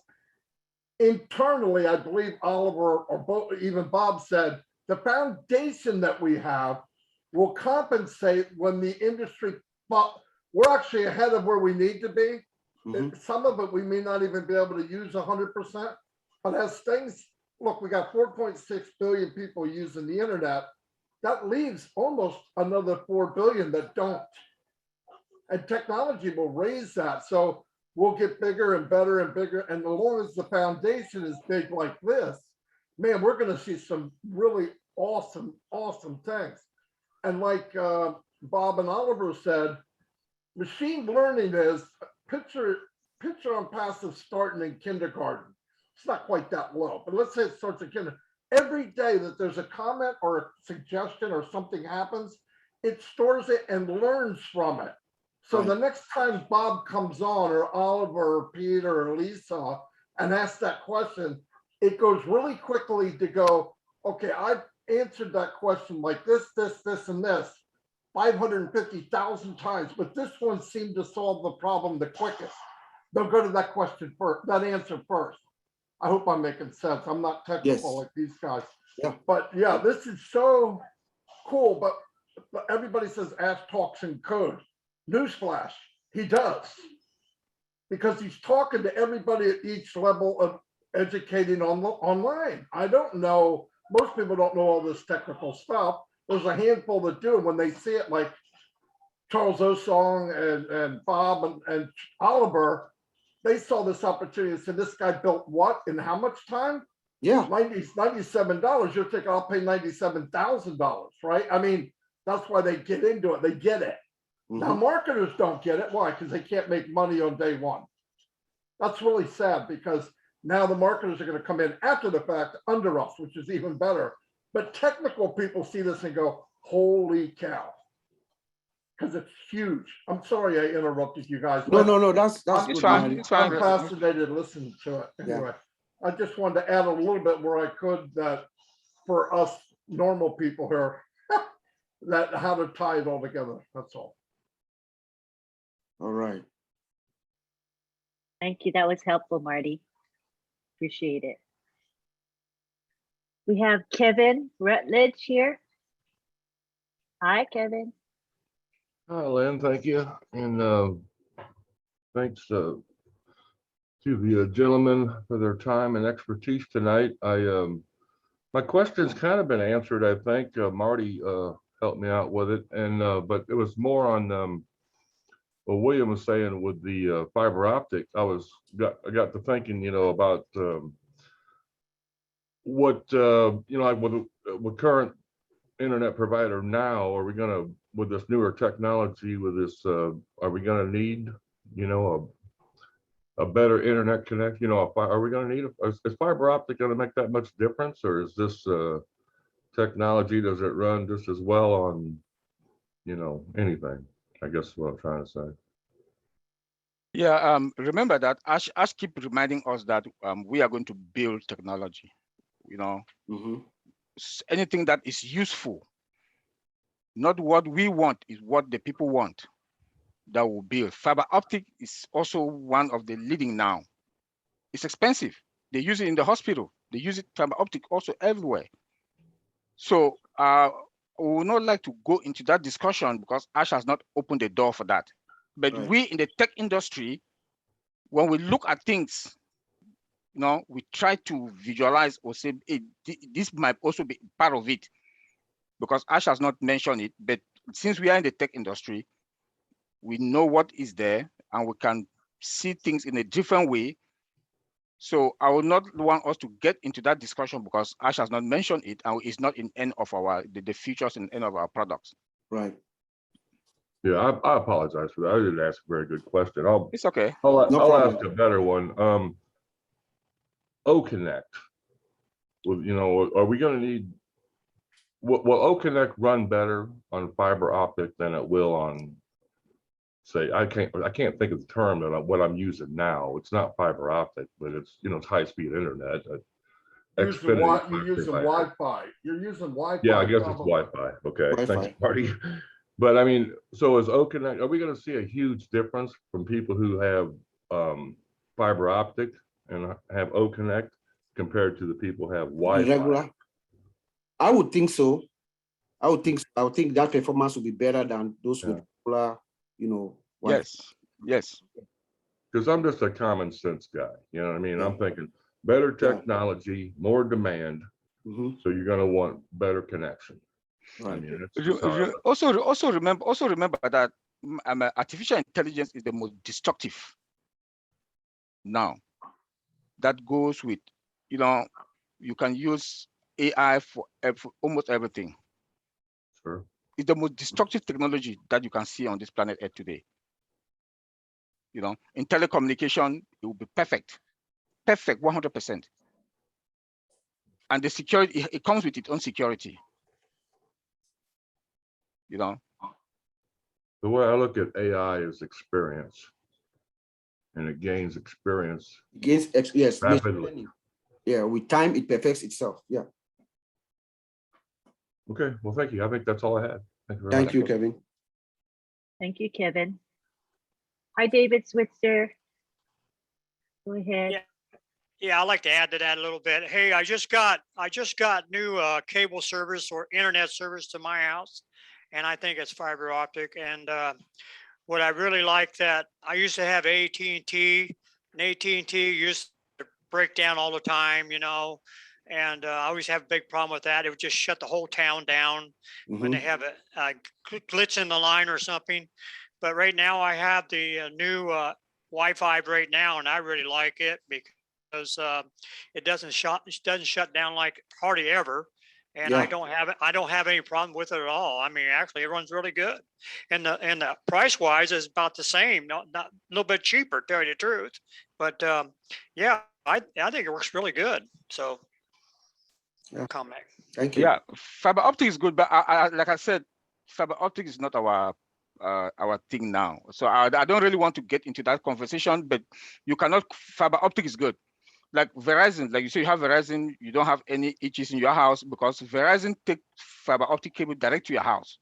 internally, I believe Oliver or even Bob said, the foundation that we have will compensate when the industry, but we're actually ahead of where we need to be. Some of it we may not even be able to use 100%, but as things, look, we got 4.6 billion people using the internet. That leaves almost another 4 billion that don't. And technology will raise that. So we'll get bigger and better and bigger. And as long as the foundation is big like this, man, we're going to see some really awesome, awesome things. And like Bob and Oliver said, machine learning is picture OnPassive starting in kindergarten. It's not quite that low, but let's say it starts in kindergarten. Every day that there's a comment or a suggestion or something happens, it stores it and learns from it. So the next time Bob comes on, or Oliver, or Peter, or Lisa, and asks that question, it goes really quickly to go, okay, I've answered that question like this, and this 550,000 times, but this one seemed to solve the problem the quickest. They'll go to that question first, that answer first. I hope I'm making sense. I'm not technical like these guys. But yeah, this is so cool. But everybody says Ash talks in code. Newsflash, he does. Because he's talking to everybody at each level of educating online. I don't know, most people don't know all this technical stuff. There's a handful that do, and when they see it, like Charles Osong and Bob and Oliver, they saw this opportunity and said, this guy built what in how much time? Yeah. $97. You're thinking, I'll pay $97,000, right? I mean, that's why they get into it. They get it. Now, marketers don't get it. Why? Because they can't make money on day one. That's really sad, because now the marketers are going to come in after the fact under us, which is even better. But technical people see this and go, holy cow. Because it's huge. I'm sorry I interrupted you guys. No, that's it's fine. It's fine. I'm fascinated listening to it. Anyway, I just wanted to add a little bit where I could, that for us normal people here, that how to tie it all together. That's all. All right. Thank you. That was helpful, Marty. Appreciate it. We have Kevin Rutledge here. Hi, Kevin. Hi, Lynn. Thank you. And thanks to the gentlemen for their time and expertise tonight. My question's kind of been answered, I think. Marty helped me out with it. And but it was more on what William was saying with the fiber optic. I got to thinking, you know, about what you know, like with current internet provider now, are we gonna, with this newer technology, with this, are we gonna need, you know, a better internet connect? You know, are we gonna need is fiber optic gonna make that much difference, or is this technology, does it run just as well on, you know, anything? I guess is what I'm trying to say. Yeah, remember that Ash keep reminding us that we are going to build technology, you know, anything that is useful, not what we want, is what the people want. that will build. Fiber optic is also one of the leading now. It's expensive. They use it in the hospital. They use it fiber optic also everywhere. So we would not like to go into that discussion because Ash has not opened the door for that. But Right. we in the tech industry, when we look at things, we try to visualize or say, hey, this might also be part of it, because Ash has not mentioned it. But since we are in the tech industry, we know what is there and we can see things in a different way. So I would not want us to get into that discussion because Ash has not mentioned it and it's not in any of the features in any of our products. Right. Yeah, I apologize for that. I didn't ask a very good question. It's okay. I'll ask a better one. OConnect. Well, are we going to need? Will OConnect run better on fiber optic than it will on? Say, I can't think of the term that what I'm using now. It's not fiber optic, but it's it's high speed internet. You're using Wi-Fi. You're using Wi-Fi. Yeah, I guess it's Wi-Fi. Okay, Wi-Fi. thanks, Marty. But I mean, so is OConnect? Are we going to see a huge difference from people who have fiber optic and have OConnect compared to the people who have Wi-Fi? Regular. I would think so. I would think that performance would be better than those with regular, Wi-Fi. Yes. Because I'm just a common sense guy. You know what I mean? I'm thinking better technology, more demand. So you're going to want better connection. Right. I mean, also remember that artificial intelligence is the most destructive now. That goes with, you can use AI for almost everything. Sure. It's the most destructive technology that you can see on this planet Earth today. In telecommunication, it will be perfect, 100%. And the security, it comes with its own security. The way I look at AI is experience, and it gains experience. Yes. Rapidly. Yeah, with time it perfects itself. Yeah. Okay. Well, thank you. I think that's all I had. Thank you very much. Thank you, Kevin. Thank you, Kevin. Hi, David Switzer. Go ahead. Yeah, I'd like to add to that a little bit. Hey, I just got new cable service or internet service to my house, and I think it's fiber optic. And what I really like that I used to have AT&T, and AT&T used to break down all the time, and I always have a big problem with that. It would just shut the whole town down when they have a glitch in the line or something. But right now I have the new Wi-Fi right now, and I really like it because it doesn't shut down like hardly ever, and I don't have any problem with it at all. I mean, actually, it runs really good, and the price wise is about the same, not a little bit cheaper, to tell you the truth. But yeah, I think it works really good. So, comment. Thank you. Yeah, fiber optic is good, but like I said, fiber optic is not our thing now. So I don't really want to get into that conversation. But fiber optic is good. Like Verizon, like you say, you have Verizon, you don't have any issues in your house because Verizon take fiber optic cable direct to your house.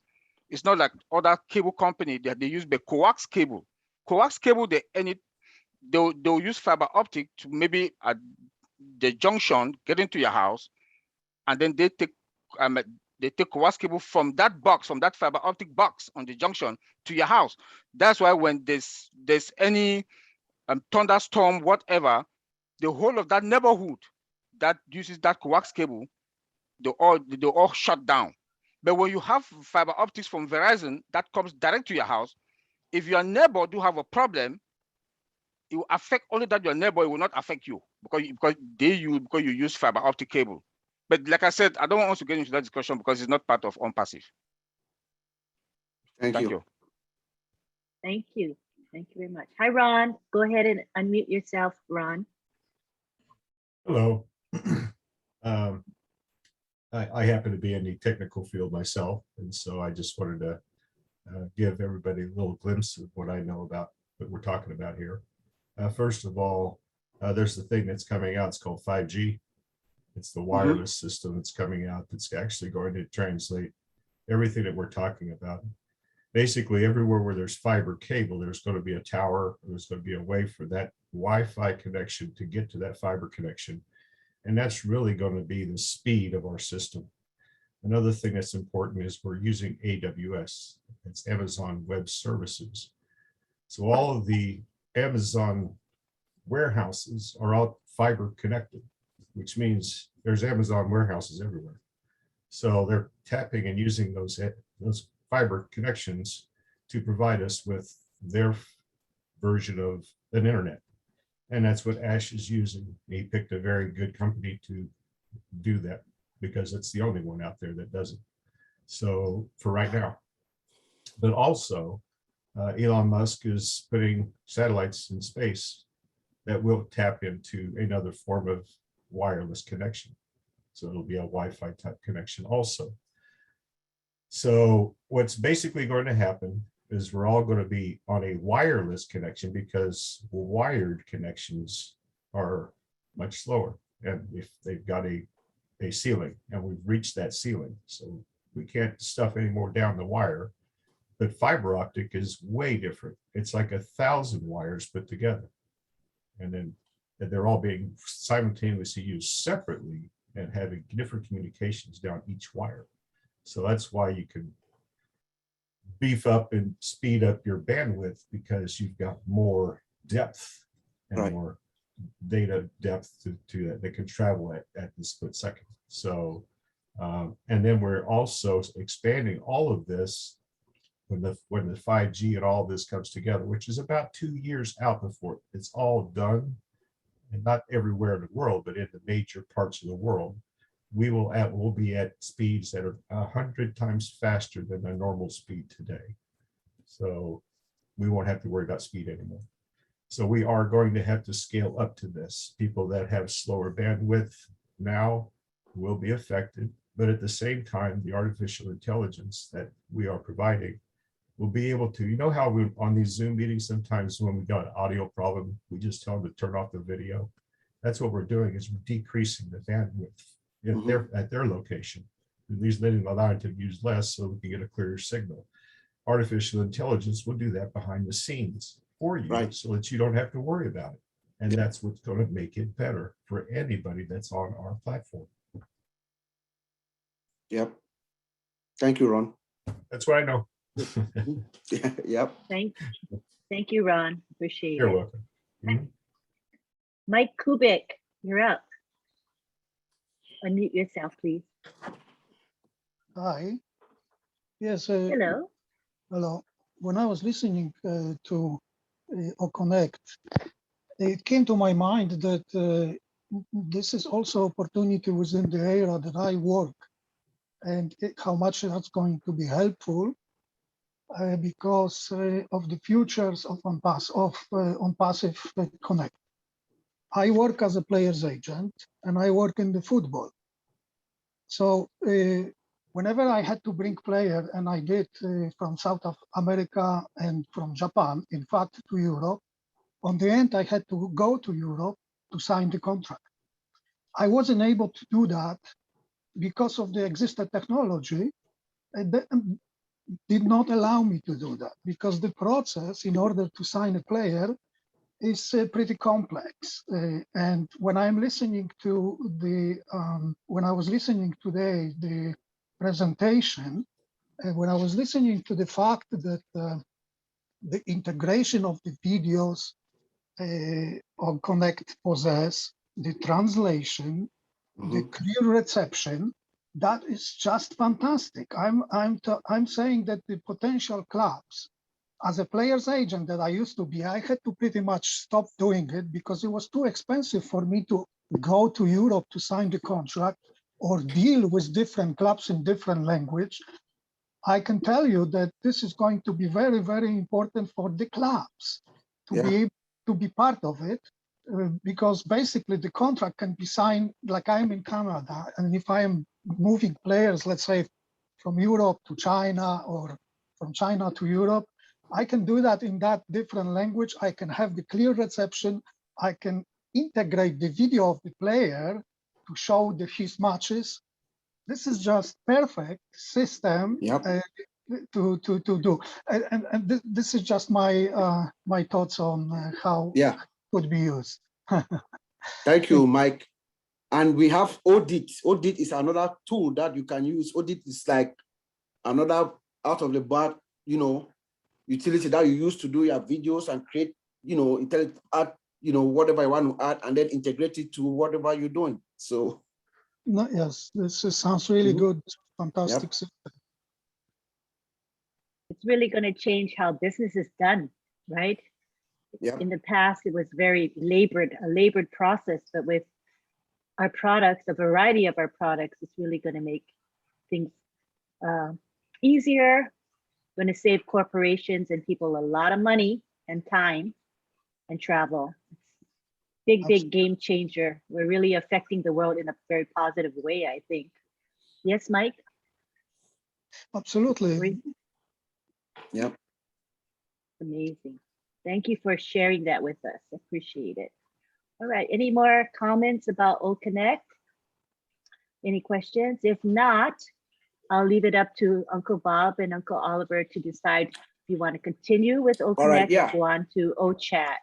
It's not like other cable company that they use the coax cable. Coax cable, they'll use fiber optic to maybe at the junction get into your house, and then they take coax cable from that fiber optic box on the junction to your house. That's why when there's any thunderstorm, whatever, the whole of that neighborhood that uses that coax cable, they all shut down. But when you have fiber optics from Verizon that comes direct to your house, if your neighbor do have a problem, it will affect only that your neighbor. It will not affect you because you use fiber optic cable. But like I said, I don't want us to get into that discussion because it's not part of OnPassive. Thank you. Thank you. Thank you very much. Hi, Ron. Go ahead and unmute yourself, Ron. Hello. I happen to be in the technical field myself, and so I just wanted to give everybody a little glimpse of what I know about what we're talking about here. First of all, there's the thing that's coming out. It's called 5G. It's the wireless system that's coming out that's actually going to translate everything that we're talking about. basically everywhere where there's fiber cable, there's going to be a tower, there's going to be a way for that Wi-Fi connection to get to that fiber connection. And that's really going to be the speed of our system. Another thing that's important is we're using AWS, it's Amazon Web Services. So all of the Amazon warehouses are all fiber connected, which means there's Amazon warehouses everywhere. So they're tapping and using those fiber connections to provide us with their version of an internet. And that's what Ash is using. He picked a very good company to do that because it's the only one out there that does it. So for right now, but also Elon Musk is putting satellites in space that will tap into another form of wireless connection. So it'll be a Wi-Fi type connection also. So what's basically going to happen is we're all going to be on a wireless connection because wired connections are much slower. And if they've got a ceiling, and we've reached that ceiling, so we can't stuff any more down the wire. But fiber optic is way different. It's like 1,000 wires put together. And then they're all being simultaneously used separately and having different communications down each wire. So that's why you can beef up and speed up your bandwidth because you've got more depth and more data depth to that can travel at the split second. So, and then we're also expanding all of this when the 5G and all this comes together, which is about 2 years out before it's all done, and not everywhere in the world, but in the major parts of the world, we'll be at speeds that are 100 times faster than the normal speed today. So we won't have to worry about speed anymore. So we are going to have to scale up to this. People that have slower bandwidth now will be affected, but at the same time, the artificial intelligence that we are providing will be able to, you know how we on these Zoom meetings, sometimes when we got an audio problem, we just tell them to turn off the video. That's what we're doing, is we're decreasing the bandwidth if they're at their location. At least letting allow to use less so we can get a clearer signal. Artificial intelligence will do that behind the scenes for you so that you don't have to worry about it. And that's what's going to make it better for anybody that's on our platform. Yep. Thank you, Ron. That's what I know. Yep. Thank you, Ron. Appreciate You're it. welcome. Mm-hmm. Mike Kubik, you're up. Unmute yourself, please. Hi. Yes. Hello. Hello. When I was listening to OConnect, it came to my mind that this is also opportunity within the area that I work, and how much that's going to be helpful because of the futures of OnPassive Connect. I work as a player's agent and I work in the football. So whenever I had to bring player, and I did from South America and from Japan, in fact, to Europe, on the end, I had to go to Europe to sign the contract. I wasn't able to do that because of the existing technology. Did not allow me to do that because the process in order to sign a player is pretty complex. And when I'm listening to when I was listening today, the presentation, when I was listening to the fact that the integration of the videos on Connect possess, the translation, the clear reception, that is just fantastic. I'm saying that the potential clubs, as a player's agent that I used to be, I had to pretty much stop doing it because it was too expensive for me to go to Europe to sign the contract or deal with different clubs in different language. I can tell you that this is going to be very, very important for the clubs to be able to be part of it. Because basically the contract can be signed like I'm in Canada, and if I am moving players, let's say from Europe to China or from China to Europe, I can do that in that different language. I can have the clear reception. I can integrate the video of the player to show his matches. This is just perfect system to do. And this is just my my thoughts on how Yeah. it could be used. Thank you, Mike. And we have Audit. Audit is another tool that you can use. Audit is like another out of the box, utility that you use to do your videos and create, add, whatever you want to add, and then integrate it to whatever you're doing. So. No, yes, sounds really good. Fantastic. Yep. It's really going to change how business is done, right? Yep. In the past, it was very a labored process, but with our products, a variety of our products, it's really going to make things easier, going to save corporations and people a lot of money and time and travel. Big game changer. We're really affecting the world in a very positive way, I think. Yes, Mike? Absolutely. Yep. Amazing. Thank you for sharing that with us. Appreciate it. All right, any more comments about OConnect? Any questions? If not, I'll leave it up to Uncle Bob and Uncle Oliver to decide if you want to continue with OConnect or go on to OChat.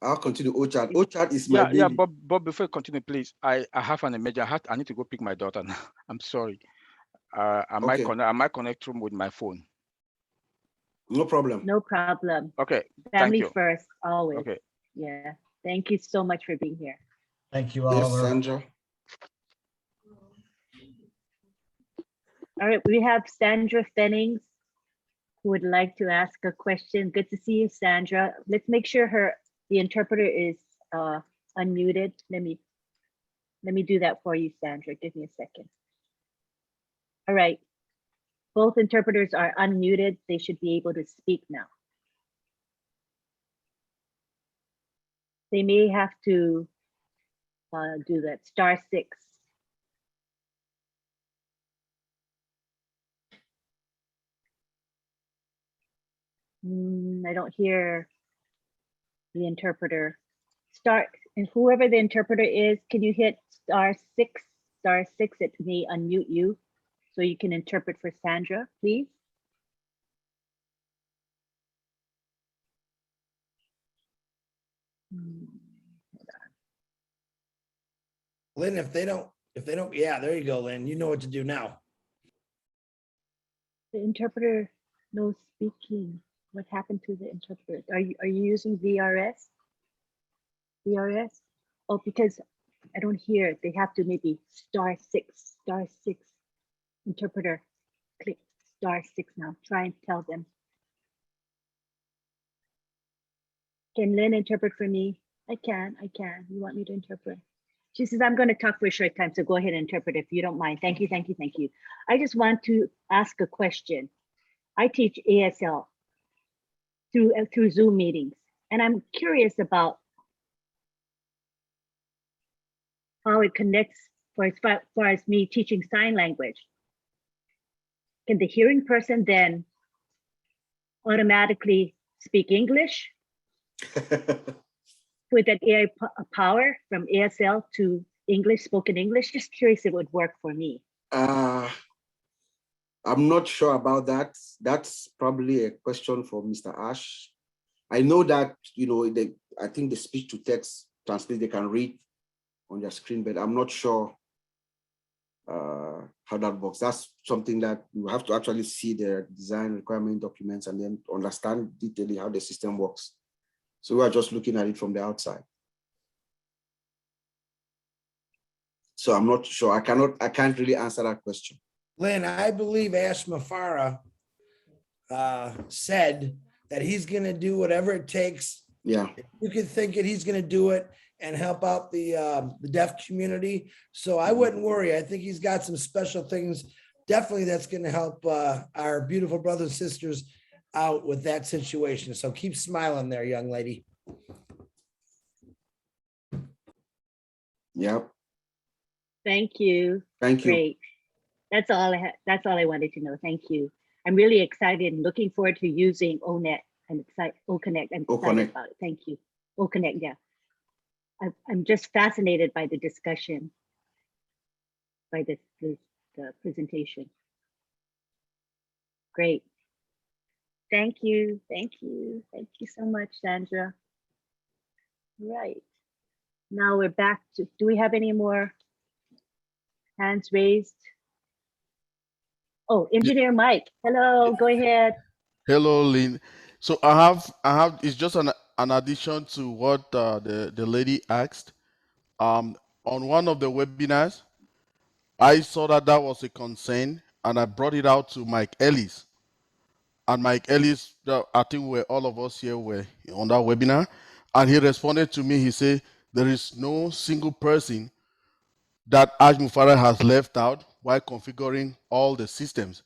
I'll continue OChat. OChat is my baby. Yeah, but before you continue, please, I have an emergency. I need to go pick my daughter now. I'm sorry. I might connect through with my phone. No problem. No problem. Okay. Family Thank you. first, always. Okay. Yeah. Thank you so much for being here. Thank you, Yes, Oliver. Sandra. All right, we have Sandra Fennings who would like to ask a question. Good to see you, Sandra. Let's make sure the interpreter is unmuted. Let me do that for you, Sandra. Give me a second. All right. Both interpreters are unmuted. They should be able to speak now. They may have to do that. *6. I don't hear the interpreter. And whoever the interpreter is, can you hit *6? *6, it may unmute you so you can interpret for Sandra, please. Lynn, if they don't, yeah, there you go, Lynn. You know what to do now. The interpreter, no speaking. What happened to the interpreter? Are you using VRS? VRS? Oh, because I don't hear it. They have to maybe *6. Interpreter, click *6 now. Try and tell them. Can Lynn interpret for me? I can. You want me to interpret? She says, I'm going to talk for a short time, so go ahead and interpret if you don't mind. Thank you. I just want to ask a question. I teach ASL through Zoom meetings, and I'm curious about how it connects for as me teaching sign language. Can the hearing person then automatically speak English with that AI power from ASL to English, spoken English? Just curious if it would work for me. I'm not sure about that. That's probably a question for Mr. Ash. I know that, I think the speech to text translate, they can read on their screen, but I'm not sure how that works. That's something that you have to actually see the design requirement documents and then understand detailing how the system works. So we are just looking at it from the outside. So I'm not sure. I can't really answer that question. Lynn, I believe Ash Mafara said that he's going to do whatever it takes. Yeah. If you can think it, he's going to do it and help out the deaf community. So I wouldn't worry. I think he's got some special things, definitely that's going to help our beautiful brothers and sisters out with that situation. So keep smiling there, young lady. Yep. Thank you. Thank you. Great. That's all I wanted to know. Thank you. I'm really excited and looking forward to using OConnect. I'm excited about it. Thank you. OConnect, yeah. I'm just fascinated by the discussion, by the presentation. Great. Thank you. Thank you. Thank you so much, Sandra. Right. Now we're back to, do we have any more hands raised? Oh, Engineer Mike. Hello, go ahead. Hello, Lynn. So I have, it's just an addition to what the lady asked. On one of the webinars, I saw that that was a concern, and I brought it out to Mike Ellis. And Mike Ellis, I think we're all of us here were on that webinar, and he responded to me. He said there is no single person that Ash Mufareh has left out while configuring all the systems.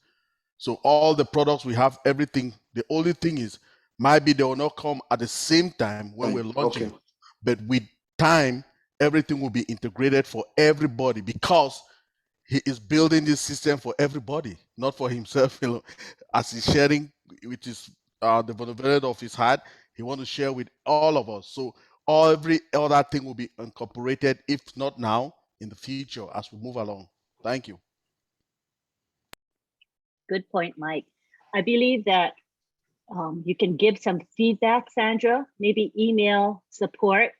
So all the products we have, everything. The only thing is, maybe they will not come at the same time when we're launching, Okay. but with time, everything will be integrated for everybody because he is building this system for everybody, not for himself. You know, as he's sharing, which is the vulnerability of his heart, he wants to share with all of us. So every other thing will be incorporated, if not now, in the future as we move along. Thank you. Good point, Mike. I believe that you can give some feedback, Sandra, maybe email support,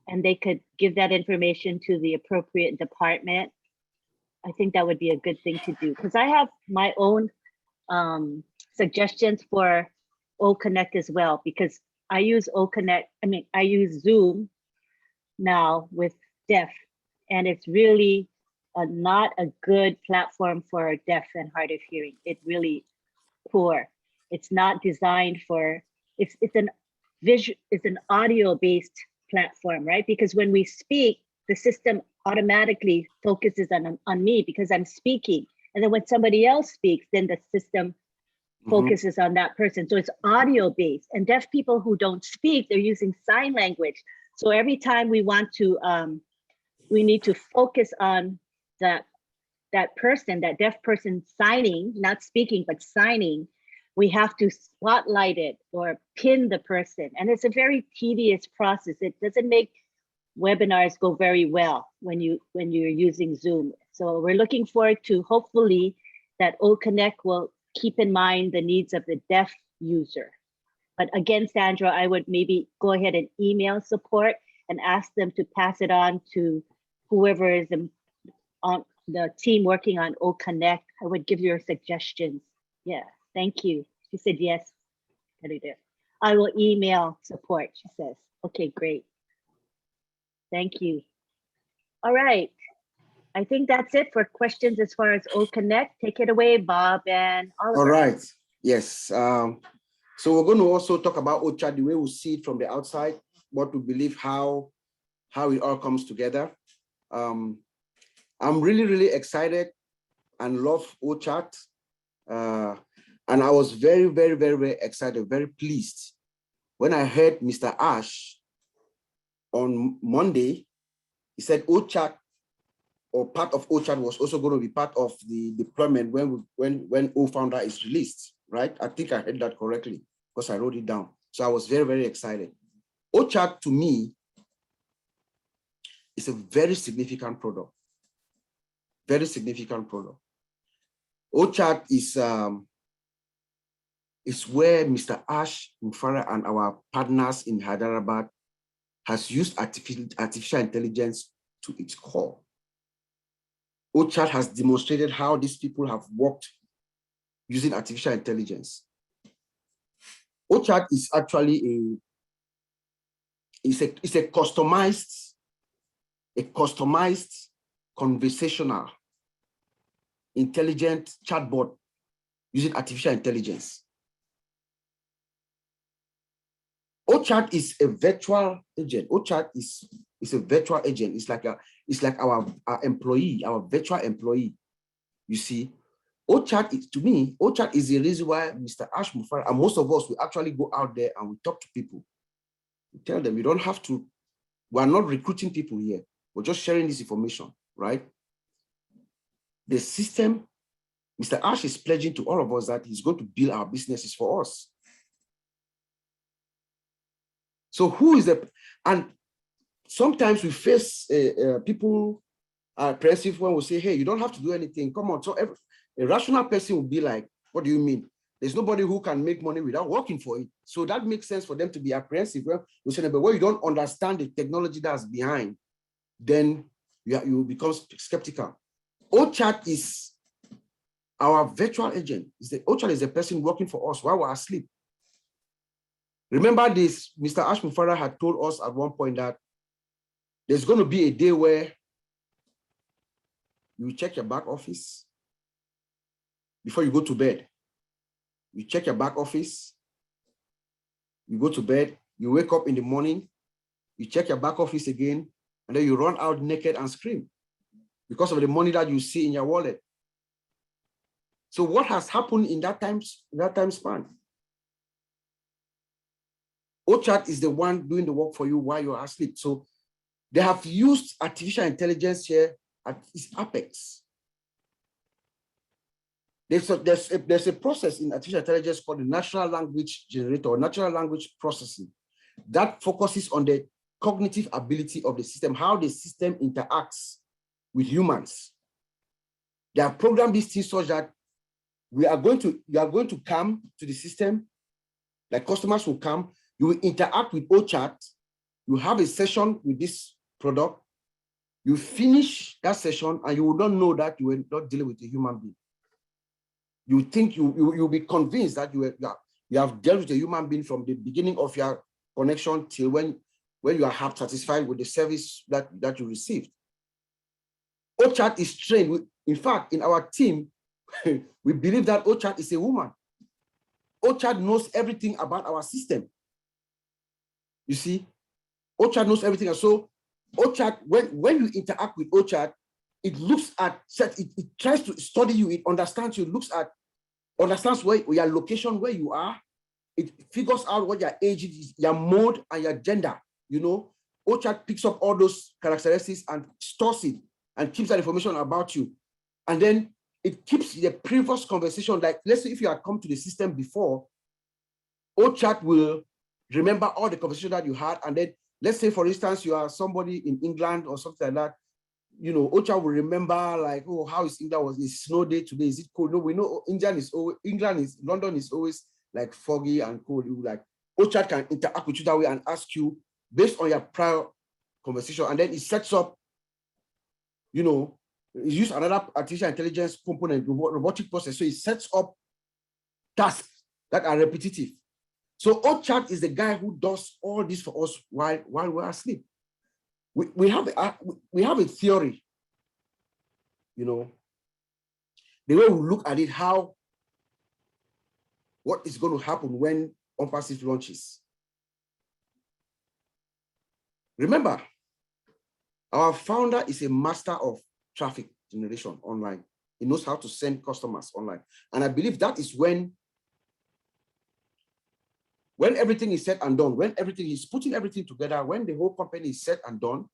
and they could give that information to the appropriate department. I think that would be a good thing to do because I have my own suggestions for OConnect as well, because I use OConnect, I use Zoom now with deaf, and it's really not a good platform for deaf and hard of hearing. It's really poor. It's not designed for, it's an audio-based platform, right? Because when we speak, the system automatically focuses on me because I'm speaking. And then when somebody else speaks, then the system focuses on that person. So it's audio-based. And deaf people who don't speak, they're using sign language. So every time we want to, we need to focus on that person, that deaf person signing, not speaking, but signing, we have to spotlight it or pin the person. And it's a very tedious process. It doesn't make webinars go very well when you're using Zoom. So we're looking forward to hopefully that OConnect will keep in mind the needs of the deaf user. But again, Sandra, I would maybe go ahead and email support and ask them to pass it on to whoever is on the team working on OConnect. I would give your suggestions. Yeah, thank you. She said yes. I will email support, she says. Okay, great. Thank you. All right. I think that's it for questions as far as OConnect. Take it away, Bob and Oliver. All right. Yes. So we're going to also talk about OChat, the way we see it from the outside, what we believe, how it all comes together. I'm really, really excited and love OChat. And I was very, very, very, very excited, very pleased when I heard Mr. Ash on Monday. He said OChat, or part of OChat, was also going to be part of the deployment when OFounder is released, right? I think I heard that correctly because I wrote it down. So I was very, very excited. OChat to me is a very significant product. Very significant product. OChat is where Mr. Ash Mufareh and our partners in Hyderabad has used artificial intelligence to its core. OChat has demonstrated how these people have worked using artificial intelligence. OChat is actually a customized conversational intelligent chatbot using artificial intelligence. OChat is a virtual agent. OChat is a virtual agent. It's like our employee, our virtual employee. You see, OChat is, to me, OChat is the reason why Mr. Ash Mufareh and most of us, we actually go out there and we talk to people. We tell them you don't have to. We're not recruiting people here. We're just sharing this information, right? The system, Mr. Ash is pledging to all of us that he's going to build our businesses for us. So who is the, and sometimes we face people are aggressive when we say, hey, you don't have to do anything, come on. So a rational person will be like, what do you mean? There's nobody who can make money without working for it. So that makes sense for them to be apprehensive. Well, we say, but when you don't understand the technology that's behind, then you become skeptical. OChat is our virtual agent. OChat is the person working for us while we're asleep. Remember this, Mr. Ash Mufara had told us at one point that there's going to be a day where you check your back office before you go to bed. You check your back office, you go to bed, you wake up in the morning, you check your back office again, and then you run out naked and scream because of the money that you see in your wallet. So what has happened in that time span? OChat is the one doing the work for you while you're asleep. So they have used artificial intelligence here at its apex. There's a process in artificial intelligence called the natural language generator or natural language processing that focuses on the cognitive ability of the system, how the system interacts with humans. They have programmed these things such that you are going to come to the system, like customers will come, you will interact with OChat, you have a session with this product, you finish that session and you will not know that you were not dealing with a human being. You think you'll be convinced that you have dealt with a human being from the beginning of your connection till when you are half satisfied with the service that you received. OChat is trained. In fact, in our team, we believe that OChat is a woman. OChat knows everything about our system. You see, OChat knows everything. And so OChat, when you interact with OChat, it looks at, it tries to study you, it understands you, understands where your location, where you are. It figures out what your age is, your mode, and your gender. You know, OChat picks up all those characteristics and stores it and keeps that information about you. And then it keeps the previous conversation. Like, let's say if you have come to the system before, OChat will remember all the conversation that you had. And then let's say, for instance, you are somebody in England or something like that. You know, OChat will remember, like, oh, how is England? Was it snow day today? Is it cold? No, we know London is always like foggy and cold. Like, OChat can interact with you that way and ask you based on your prior conversation, and then it sets up, you know, it uses another artificial intelligence component, robotic process. So it sets up tasks that are repetitive. So OChat is the guy who does all this for us while we're asleep. We have a theory, you know, the way we look at it, what is going to happen when OnPassive launches. Remember, our founder is a master of traffic generation online. He knows how to send customers online. And I believe that is when everything is said and done, when everything is putting everything together, when the whole company is said and done,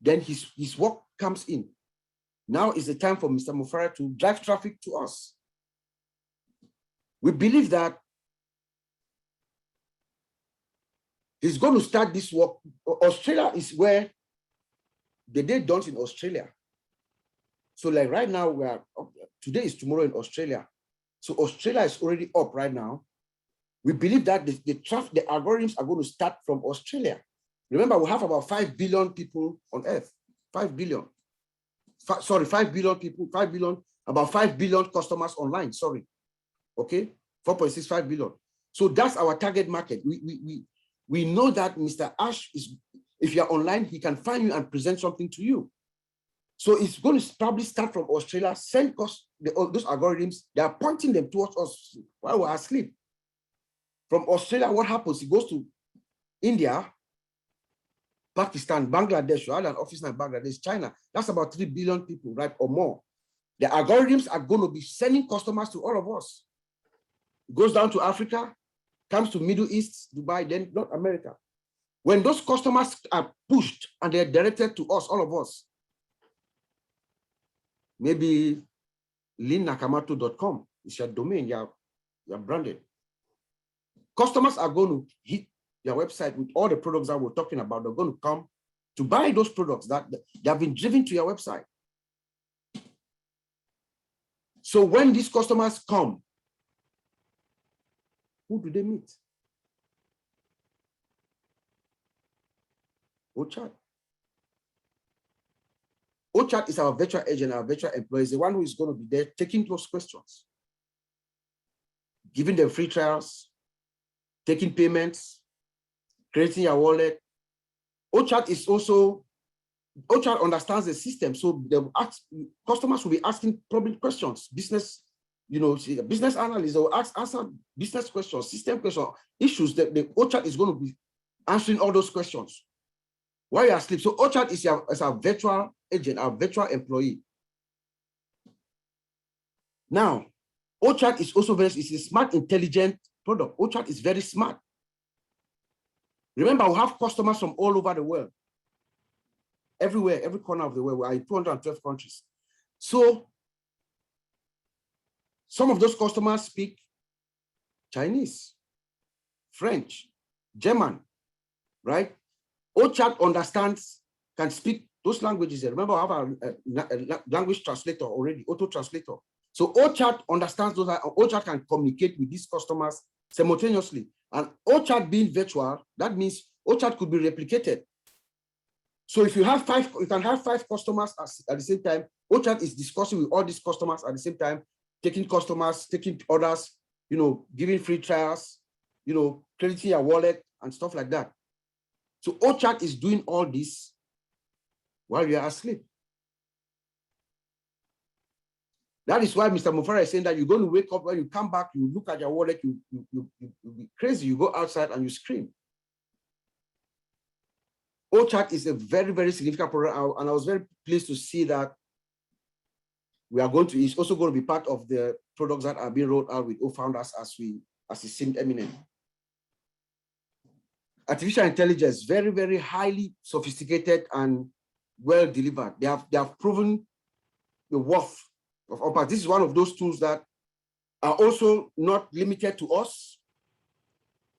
then his work comes in. Now is the time for Mr. Mufara to drive traffic to us. We believe that he's going to start this work. Australia is where the day dawns in Australia. So like right now, today is tomorrow in Australia. So Australia is already up right now. We believe that the algorithms are going to start from Australia. Remember, we have about 5 billion people on Earth. 5 billion. 5 billion people, 5 billion, about 5 billion customers online, sorry. Okay, 4.65 billion. So that's our target market. We know that Mr. Ash is, if you're online, he can find you and present something to you. So it's going to probably start from Australia, send us those algorithms, they are pointing them towards us while we're asleep. From Australia, what happens? It goes to India, Pakistan, Bangladesh, you have an office in Bangladesh, China. That's about 3 billion people, right, or more. The algorithms are going to be sending customers to all of us. It goes down to Africa, comes to Middle East, Dubai, then North America. When those customers are pushed and they're directed to us, all of us, maybe lynnakamato.com is your domain, you're branded. Customers are going to hit your website with all the products that we're talking about. They're going to come to buy those products that they have been driven to your website. So when these customers come, Who do they meet? OChat. OChat is our virtual agent, our virtual employee, is the one who is going to be there taking those questions, giving them free trials, taking payments, creating your wallet. OChat is also, OChat understands the system. So the customers will be asking probably questions, business, business analysts will answer business questions, system questions, issues that the OChat is going to be answering all those questions while you're asleep. So OChat is our virtual agent, our virtual employee. Now, OChat is also it's a smart, intelligent product. OChat is very smart. Remember, we have customers from all over the world. Everywhere, every corner of the world. We are in 212 countries. So some of those customers speak Chinese, French, German, right? OChat understands, can speak those languages. Remember, I have a language translator already, auto translator. So OChat understands those. OChat can communicate with these customers simultaneously. And OChat being virtual, that means OChat could be replicated. So if you have you can have 5 customers at the same time. OChat is discussing with all these customers at the same time, taking customers, taking orders, giving free trials, crediting your wallet and stuff like that. So OChat is doing all this while you are asleep. That is why Mr. Mufara is saying that you're going to wake up, when you come back, you look at your wallet, you'll be crazy. You go outside and you scream. OChat is a very, very significant product, and I was very pleased to see that it's also going to be part of the products that are being rolled out with founders as it seemed eminent. Artificial intelligence, very, very highly sophisticated and well delivered. They have proven the worth of OnPassive. This is one of those tools that are also not limited to us.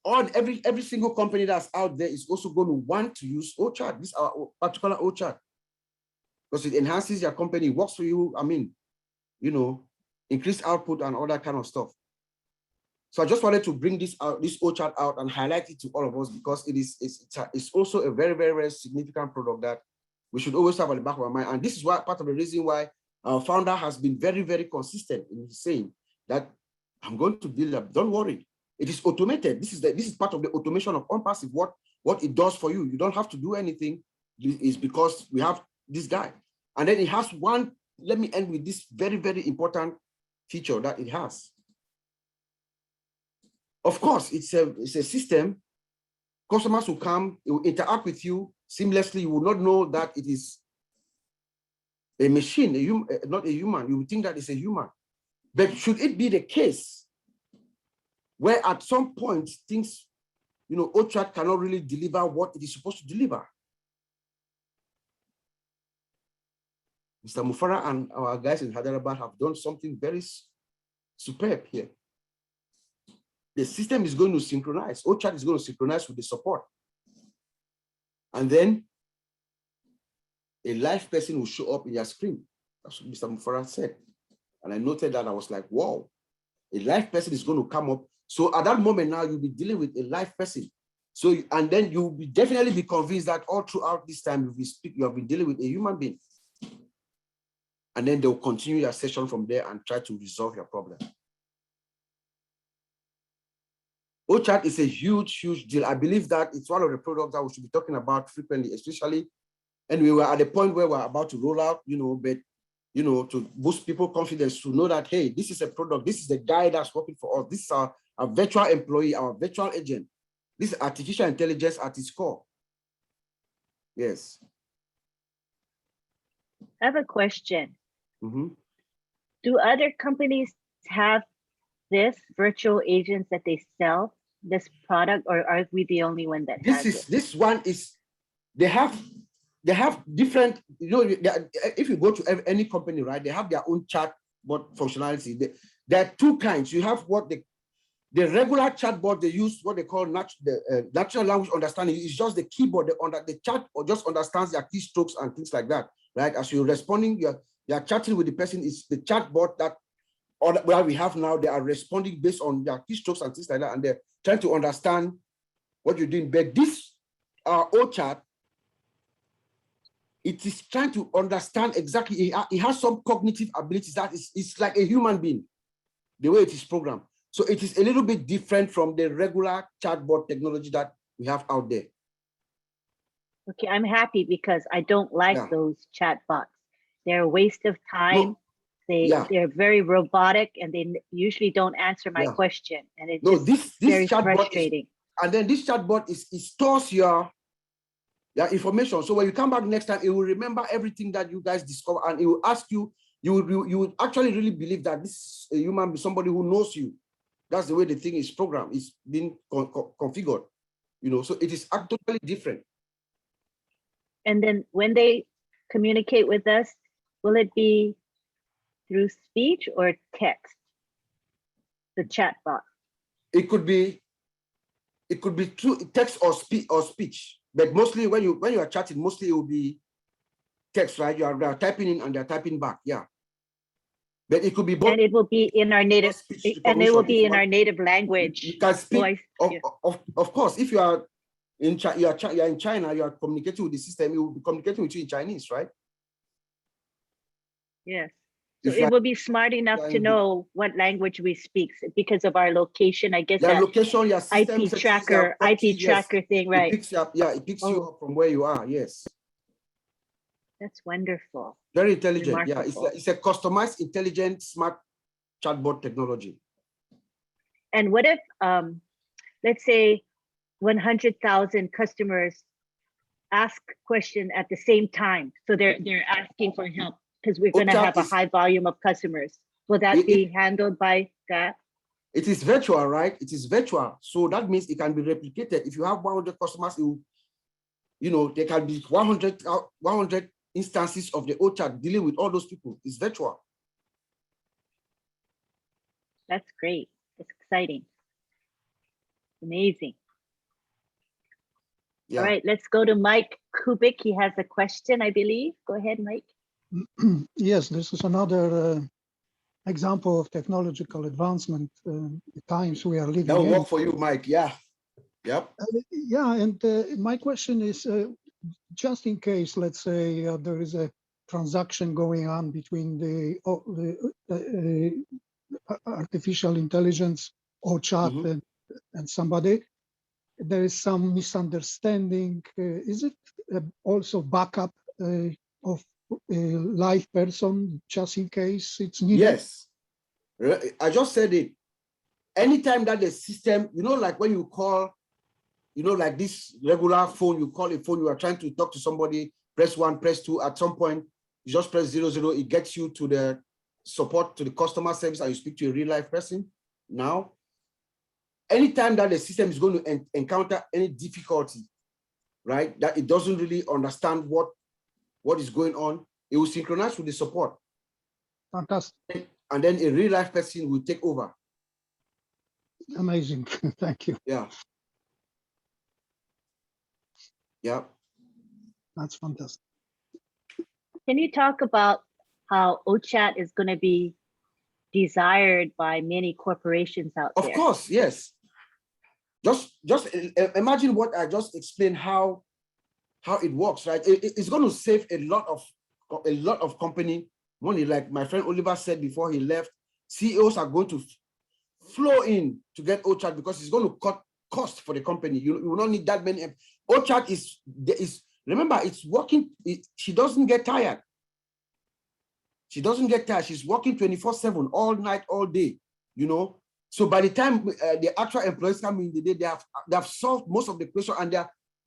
Every single company that's out there is also going to want to use OChat, this our particular OChat, because it enhances your company, works for you. I mean, increased output and all that kind of stuff. So I just wanted to bring this OChat out and highlight it to all of us, because it's also a very, very, very significant product that we should always have at the back of our mind. And this is part of the reason why our founder has been very, very consistent in saying that I'm going to build up. Don't worry, it is automated. This is part of the automation of OnPassive. What it does for you, you don't have to do anything. Is because we have this guy, and then it has one. Let me end with this very, very important feature that it has. Of course, it's a system. Customers will come, it will interact with you seamlessly. You will not know that it is a machine, not a human. You will think that it's a human. But should it be the case where at some point things, OChat cannot really deliver what it is supposed to deliver? Mr. Mufara and our guys in Hyderabad have done something very superb here. The system is going to synchronize. OChat is going to synchronize with the support. And then a live person will show up in your screen. That's what Mr. Mufara said. And I noted that. I was like, wow, a live person is going to come up. So at that moment now, you'll be dealing with a live person. So, and then you'll definitely be convinced that all throughout this time, you have been dealing with a human being. And then they'll continue your session from there and try to resolve your problem. OChat is a huge, huge deal. I believe that it's one of the products that we should be talking about frequently, especially, and we were at the point where we're about to roll out, but, to boost people's confidence, to know that, hey, this is a product, this is the guy that's working for us, this is our virtual employee, our virtual agent. This is artificial intelligence at its core. Yes. I have a question. Mm-hmm. Do other companies have this virtual agents that they sell, this product, or are we the only one that has it? This one is, they have different, if you go to any company, right, they have their own chatbot functionality. There are 2 kinds. You have the regular chatbot, they use what they call natural language understanding. It's just the keyboard, the chat or just understands their keystrokes and things like that, right? As you're responding, you're chatting with the person. It's the chatbot that what we have now, they are responding based on their keystrokes and things like that, and they're trying to understand what you're doing. But this old chat, it is trying to understand exactly. It has some cognitive abilities that it's like a human being, the way it is programmed. So it is a little bit different from the regular chatbot technology that we have out there. Okay, I'm happy because I don't like those chatbots. They're a waste of time. They're very robotic, and they usually don't answer my question. And it's this very chatbot frustrating. And then this chatbot it stores your information. So when you come back next time, it will remember everything that you guys discover, and it will ask you. You would actually really believe that this is a human being, somebody who knows you. That's the way the thing is programmed. It's been configured. So it is totally different. And then when they communicate with us, will it be through speech or text? The chatbot. It could be through text or speech. But mostly when you are chatting, mostly it will be text, right? You are typing in and they're typing back. Yeah. But it could be both. And it will be in our native, and it will be in our native language. You can speak. Of course, if you are in China, you are communicating with the system, it will be communicating with you in Chinese, right? Yes. So it will be smart enough to know what language we speak because of our location. I guess that location, your system IP tracker thing, right? It picks you up, it picks you up from where you are. Yes. That's wonderful. Very intelligent. Remarkable. Yeah, it's a customized, intelligent, smart chatbot technology. And what if, let's say, 100,000 customers ask question at the same time? So they're asking for help because we're going to have a high volume of customers. Will that be handled by that? It is virtual, right? It is virtual. So that means it can be replicated. If you have 100 customers, there can be 100 instances of the old chat dealing with all those people. It's virtual. That's great. It's exciting. Amazing. Yeah. All right, let's go to Mike Kubik. He has a question, I believe. Go ahead, Mike. Yes, this is another example of technological advancement. The times we are living in. That will work for you, Mike. Yeah. Yep. And my question is, just in case, let's say there is a transaction going on between the artificial intelligence or chat and somebody, there is some misunderstanding. Is it also backup of a live person just in case it's needed? Yes. I just said it. Anytime that the system, like when you call, like this regular phone, you call a phone, you are trying to talk to somebody, press 1, press 2, at some point, you just press 00, it gets you to the support, to the customer service, and you speak to a real life person. Now, anytime that the system is going to encounter any difficulty, right, that it doesn't really understand what is going on, it will synchronize with the support. Fantastic. And then a real life person will take over. Amazing. Thank you. Yeah. Yeah. That's fantastic. Can you talk about how OChat is going to be desired by many corporations out there? Of course, yes. Just imagine what I just explained, how it works, right? It's going to save a lot of company money. Like my friend Oliver said before he left, CEOs are going to flow in to get OChat because it's going to cut cost for the company. You will not need that many. OChat is remember, it's working. She doesn't get tired. She doesn't get tired. She's working 24/7, all night, all day. So by the time the actual employees come in the day, they have solved most of the question, and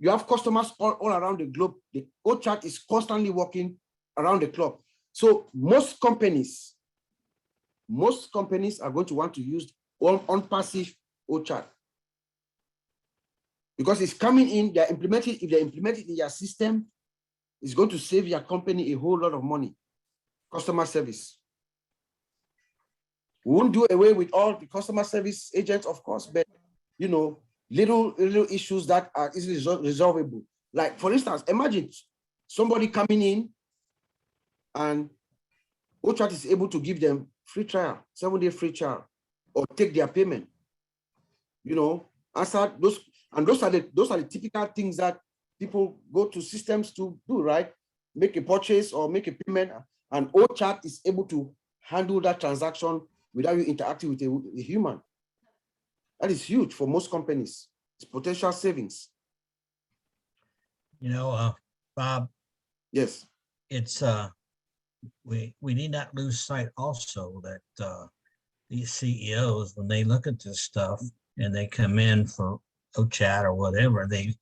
you have customers all around the globe. The OChat is constantly working around the clock. So most companies are going to want to use OnPassive OChat because it's coming in. They're implementing. If they implement it in your system, it's going to save your company a whole lot of money. Customer service. We won't do away with all the customer service agents, of course, but little issues that are easily resolvable. Like, for instance, imagine somebody coming in and OChat is able to give them free trial, 7-day free trial, or take their payment. You know, answer those, and those are the typical things that people go to systems to do, right? Make a purchase or make a payment, and OChat is able to handle that transaction without you interacting with a human. That is huge for most companies. It's potential savings. You know, Bob. Yes. It's we need not lose sight also that these CEOs, when they look at this stuff and they come in for OChat or whatever, they're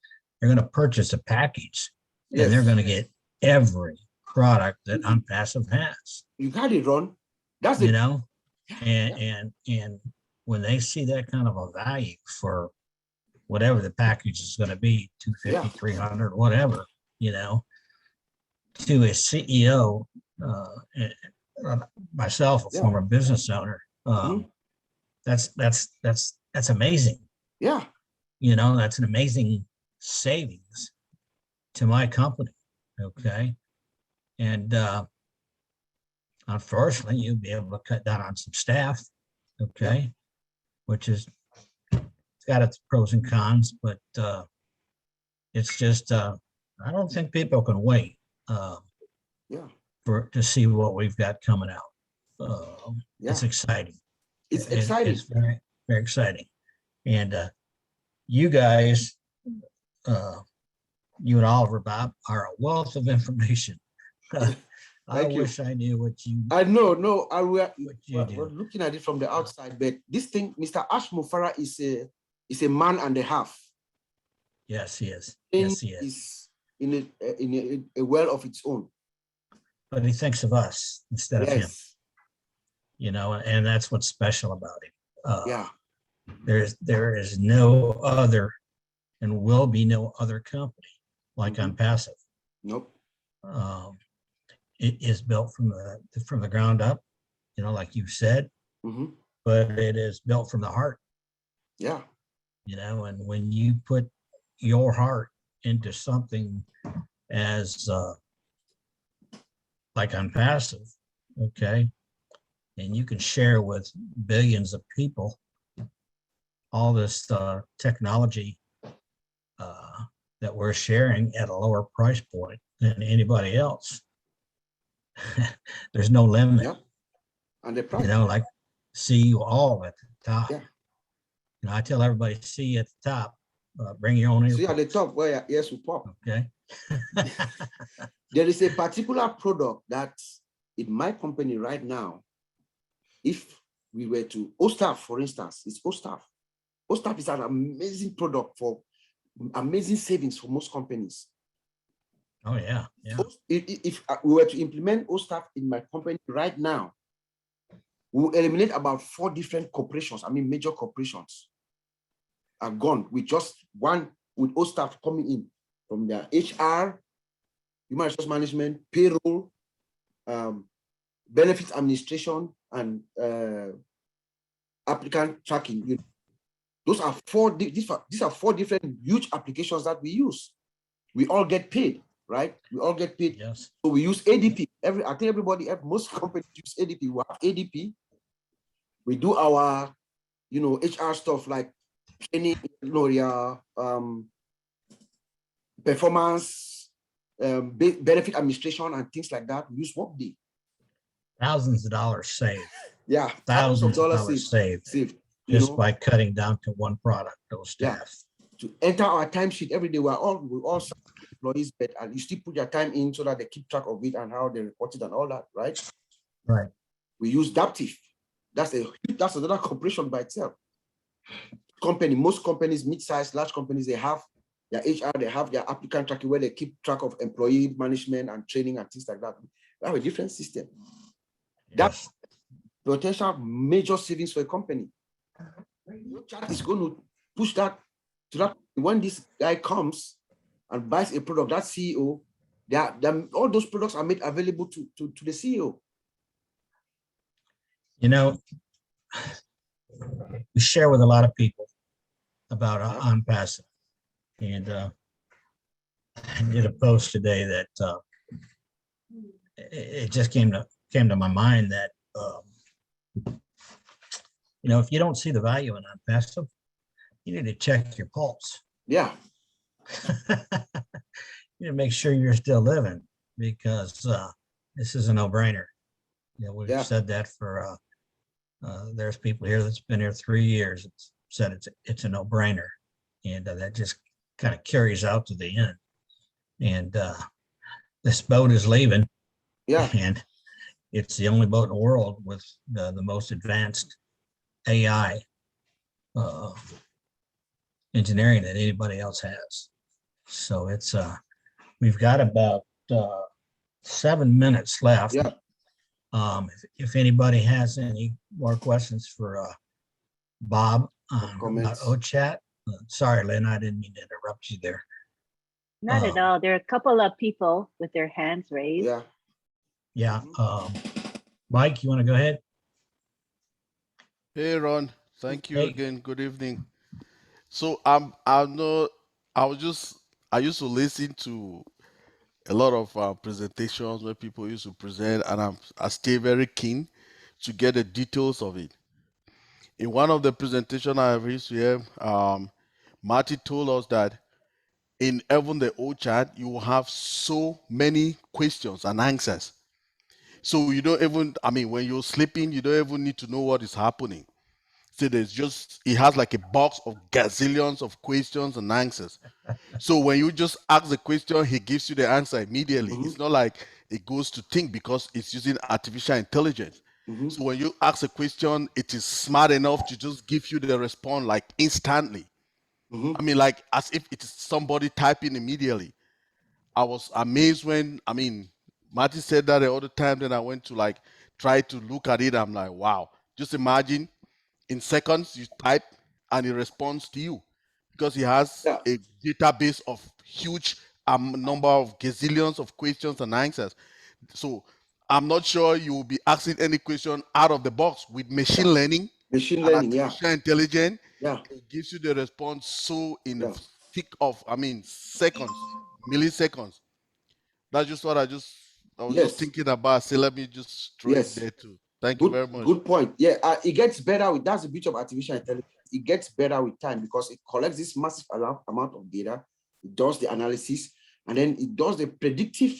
going to purchase a package, and they're going to get every product that OnPassive has. You got it, Ron. That's you know, and when they see that kind of a value for whatever the package is going to be, 250, 300, whatever, you know, to a CEO, myself, a former business owner, that's amazing. Yeah. You know, that's an amazing savings to my company. Okay. And unfortunately, you'll be able to cut down on some staff. Okay. Which is, it's got its pros and cons, but it's just, I don't think people can wait to see what we've got coming out. It's exciting. It's exciting. It's very, very exciting. And you guys, you and Oliver, Bob, are a wealth of information. I wish I knew what you. I know, no, we're looking at it from the outside, but this thing, Mr. Ash Mufara is a man and a half. Yes, he is. Yes, he is in a world of its own. But he thinks of us instead of him. You know, and that's what's special about him. There is no other, and will be no other company like OnPassive. Nope. It is built from the ground up, you know, like you said, but it is built from the heart. Yeah. You know, and when you put your heart into something as like OnPassive, okay, and you can share with billions of people all this technology that we're sharing at a lower price point than anybody else. There's no limit. Yep. And the price. You know, like see you all at the top. You know, I tell everybody, see you at the top. Bring your own earphones. See at the top where your ears will pop. Okay. There is a particular product that in my company right now, if we were to, OStaff, for instance, it's OStaff. OStaff is an amazing product for amazing savings for most companies. Oh, yeah. Yeah. If we were to implement OStaff in my company right now, we'll eliminate about 4 different corporations. I mean, major corporations are gone with just one, with OStaff coming in from their HR, human resource management, payroll, benefits administration, and applicant tracking. You know, those are 4. These are 4 different huge applications that we use. We all get paid, right? We all get paid. Yes. So we use ADP. I think most companies use ADP. We have ADP. We do our, you know, HR stuff like training, you know, your performance, benefit administration, and things like that. We use Workday. Thousands of dollars saved. Yeah, thousands of dollars saved just by cutting down to one product. Those staff. To enter our timesheet every day, we all employees, but you still put your time in so that they keep track of it and how they report it and all that, right? Right. We use Daptive. That's another corporation by itself. Most companies, mid-sized, large companies, they have their HR, they have their applicant tracking where they keep track of employee management and training and things like that. We have a different system. That's potential major savings for a company. OChat is going to push that to that. When this guy comes and buys a product, that CEO, all those products are made available to the CEO. You know, we share with a lot of people about OnPassive, and I did a post today that it just came to my mind that if you don't see the value in OnPassive, you need to check your pulse. Yeah. You need to make sure you're still living, because this is a no-brainer. We've said that for there's people here that's been here 3 years. It's said it's a no-brainer, and that just kind of carries out to the end. And this boat is leaving. Yeah. And it's the only boat in the world with the most advanced AI engineering that anybody else has. So it's we've got about 7 minutes left. Yeah. If anybody has any more questions for Bob about OChat, sorry, Lynn, I didn't mean to interrupt you there. Not at all. There are a couple of people with their hands raised. Yeah. Yeah. Mike, you want to go ahead? Hey, Ron. Thank you Hey. again. Good evening. So I used to listen to a lot of presentations where people used to present, and I stay very keen to get the details of it. In one of the presentations I have used to hear, Marty told us that in even the old chat, you will have so many questions and answers. So you don't even, when you're sleeping, you don't even need to know what is happening. So it has like a box of gazillions of questions and answers. So when you just ask the question, he gives you the answer immediately. It's not like it goes to think, because it's using artificial intelligence. So when you ask a question, it is smart enough to just give you the response like instantly. Like as if it is somebody typing immediately. I was amazed when, Marty said that the other time, then I went to like try to look at it. I'm like, wow, just imagine in seconds you type and it responds to you, because he has a database of huge number of gazillions of questions and answers. So I'm not sure you will be asking any question out of the box with machine learning and artificial intelligence. Yeah. It gives you the response so in the thick of, seconds, milliseconds. That's just what I was just thinking about. So let me just throw it there too. Thank you very much. Good point. Yeah, it gets better with, that's the beauty of artificial intelligence. It gets better with time, because it collects this massive amount of data, it does the analysis, and then it does the predictive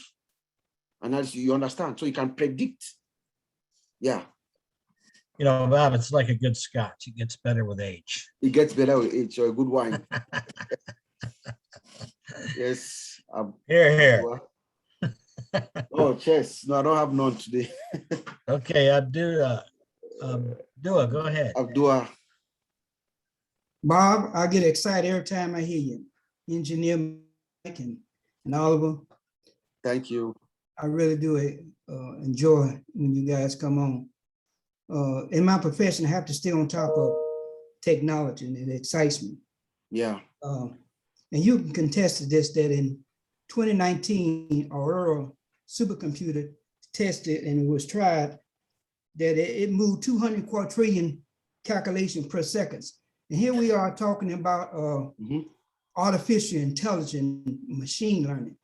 analysis. You understand? So you can predict. Yeah. Bob, it's like a good scotch. It gets better with age. It gets better with age, or a good wine. Yes. Here. Oh, chess. No, I don't have none today. Okay, Abdua, go ahead. Abdua. Bob, I get excited every time I hear you. Engineer Mike and Oliver. Thank you. I really do enjoy when you guys come on. In my profession, I have to stay on top of technology, and it excites me. Yeah. And you can contest to this, that in 2019, Aurora supercomputer tested, and it was tried, that it moved 200 quadrillion calculations per second. And here we are talking about artificial intelligence, machine learning,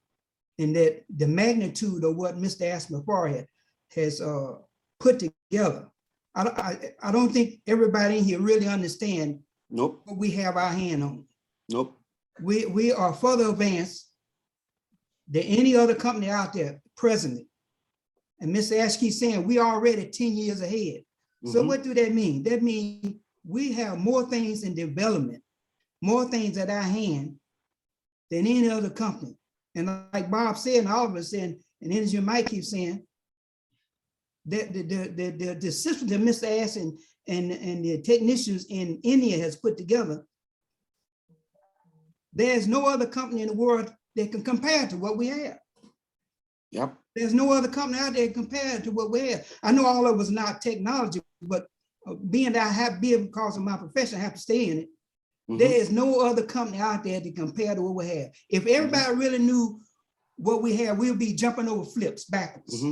and that the magnitude of what Mr. Asmafar has put together. I don't think everybody in here really understand what we have our hand on. We are further advanced than any other company out there presently. And Mr. Ash keeps saying we are already 10 years ahead. So what do that mean? That means we have more things in development, more things at our hand than any other company. And like Bob said, and Oliver said, and Engineer Mike keeps saying, that the system that Mr. Ash and the technicians in India has put together, there's no other company in the world that can compare to what we have. Yep. There's no other company out there compared to what we have. I know all of us not technology, but being that I have been, because of my profession, I have to stay in it. There is no other company out there to compare to what we have. If everybody really knew what we have, we'll be jumping over flips backwards.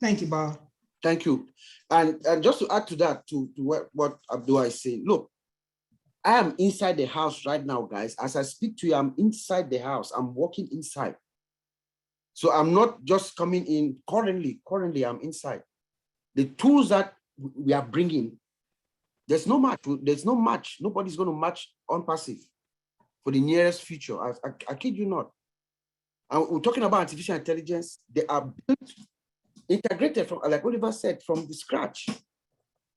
Thank you, Bob. Thank you. And just to add to that, to what Abdul is saying, look, I am inside the house right now, guys. As I speak to you, I'm inside the house. I'm walking inside. So I'm not just coming in currently, I'm inside. The tools that we are bringing, there's no match. There's no match. Nobody's going to match OnPassive for the nearest future. I kid you not. And we're talking about artificial intelligence. They are built, integrated from, like Oliver said, from the scratch.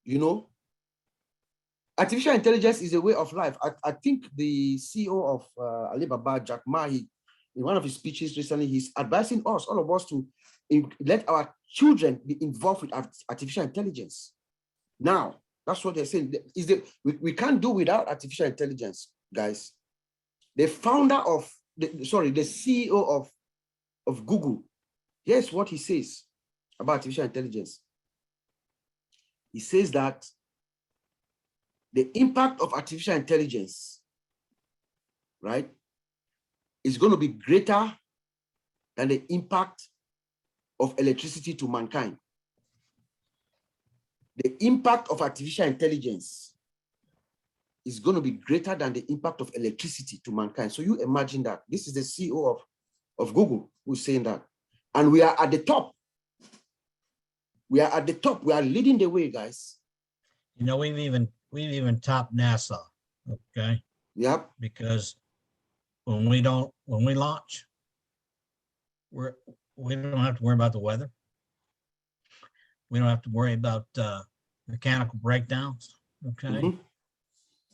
You know, artificial intelligence is a way of life. I think the CEO of Alibaba, Jack Ma, in one of his speeches recently, he's advising us, all of us, to let our children be involved with artificial intelligence. Now, that's what they're saying. We can't do without artificial intelligence, guys. The founder of, the CEO of Google, here's what he says about artificial intelligence. He says that the impact of artificial intelligence, right, is going to be greater than the impact of electricity to mankind. The impact of artificial intelligence is going to be greater than the impact of electricity to mankind. So you imagine that. This is the CEO of Google who's saying that. And we are at the top. We are at the top. We are leading the way, guys. You know, we've even topped NASA. Okay. Yep. Because when we launch, we don't have to worry about the weather. We don't have to worry about mechanical breakdowns. Okay. Mm-hmm.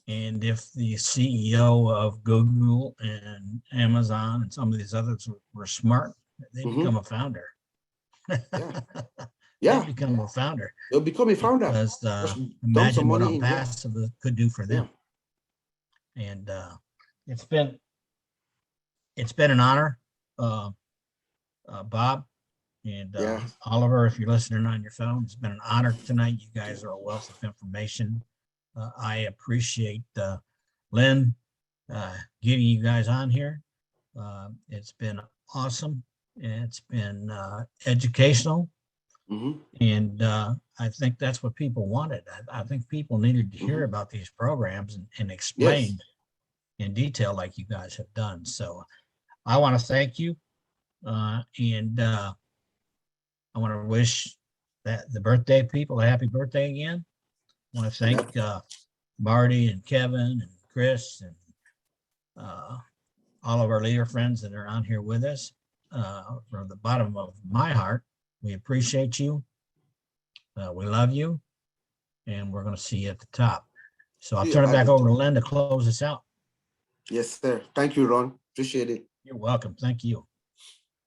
And if the CEO of Google and Amazon and some of these others were smart, they become a founder. Yeah. They become a founder. They'll become a founder. Because imagine what OnPassive could do for them. And it's been an honor, Bob and Oliver, if you're listening on your phone, it's been an honor tonight. You guys are a wealth of information. I appreciate Lynn getting you guys on here. It's been awesome. It's been educational. Mm-hmm. And I think that's what people wanted. I think people needed to hear about these programs and explained in detail like you guys have done. So I want to thank you. And I want to wish the birthday people a happy birthday again. I want to thank Marty and Kevin and Chris and all of our leader friends that are on here with us. From the bottom of my heart, we appreciate you. We love you. And we're going to see you at the top. So I'll turn it back over to Lynn to close us out. Yes, sir. Thank you, Ron. Appreciate it. You're welcome. Thank you.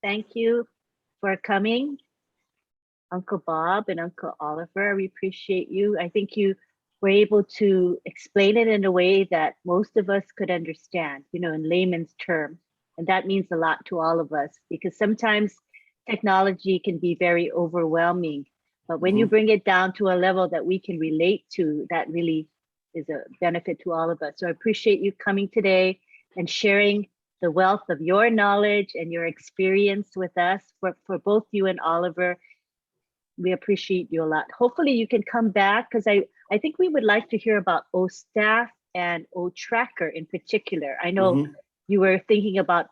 Thank you for coming, Uncle Bob and Uncle Oliver. We appreciate you. I think you were able to explain it in a way that most of us could understand, you know, in layman's terms. And that means a lot to all of us because sometimes technology can be very overwhelming. But when you bring it down to a level that we can relate to, that really is a benefit to all of us. So I appreciate you coming today and sharing the wealth of your knowledge and your experience with us. For both you and Oliver, we appreciate you a lot. Hopefully you can come back because I think we would like to hear about OStaff and OTracker in particular. I know you were thinking about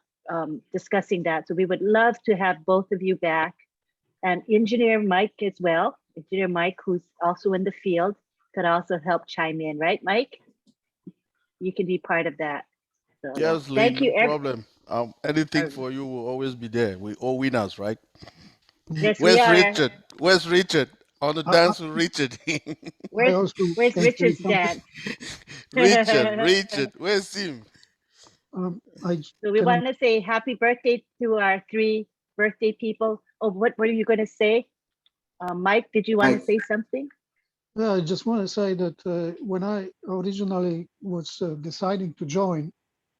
discussing that. So we would love to have both of you back. And Engineer Mike as well. Engineer Mike, who's also in the field, could also help chime in, right, Mike? You can be part of that. So, yes, thank Lynn, you. no problem. Anything for you will always be there. We all winners, right? Yes, Where's we are. Richard? Where's Richard? On the dance with Richard. Where's Richard's dad? Richard, where's him? So we want to say happy birthday to our 3 birthday people. Oh, what were you going to say? Mike, did you want to say something? Yeah, I just want to say that when I originally was deciding to join,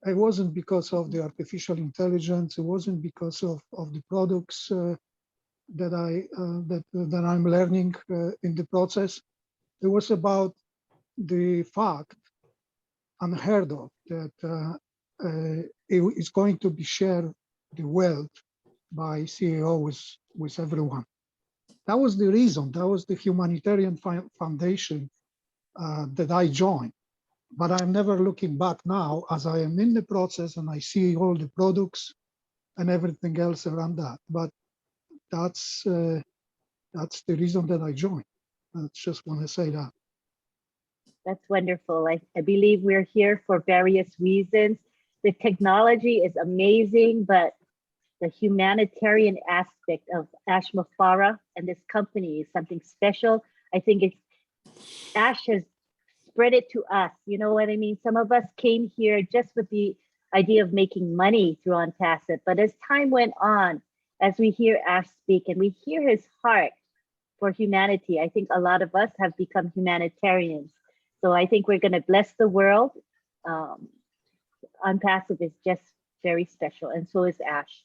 it wasn't because of the artificial intelligence. It wasn't because of the products that I'm learning in the process. It was about the fact, unheard of, that it is going to be shared the wealth by CEO with everyone. That was the reason. That was the humanitarian foundation that I joined. But I'm never looking back now as I am in the process and I see all the products and everything else around that. But that's the reason that I joined. I just want to say that. That's wonderful. I believe we're here for various reasons. The technology is amazing, but the humanitarian aspect of Ash Mafara and this company is something special. I think Ash has spread it to us. You know what I mean? Some of us came here just with the idea of making money through OnPassive. But as time went on, as we hear Ash speak and we hear his heart for humanity, I think a lot of us have become humanitarians. So I think we're going to bless the world. OnPassive is just very special, and so is Ash.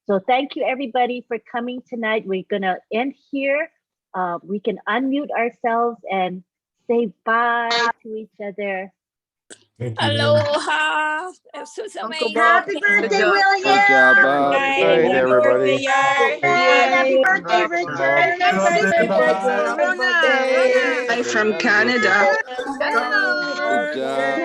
So thank you everybody for coming tonight. We're going to end here. We can unmute ourselves and say bye to each other. Thank you, Lynn. Aloha. This was Uncle amazing. Bob. Happy birthday, William. Good job, Bob. Night. Good night, everybody. Happy birthday, Richard. Happy birthday. Hi from Canada. Good job.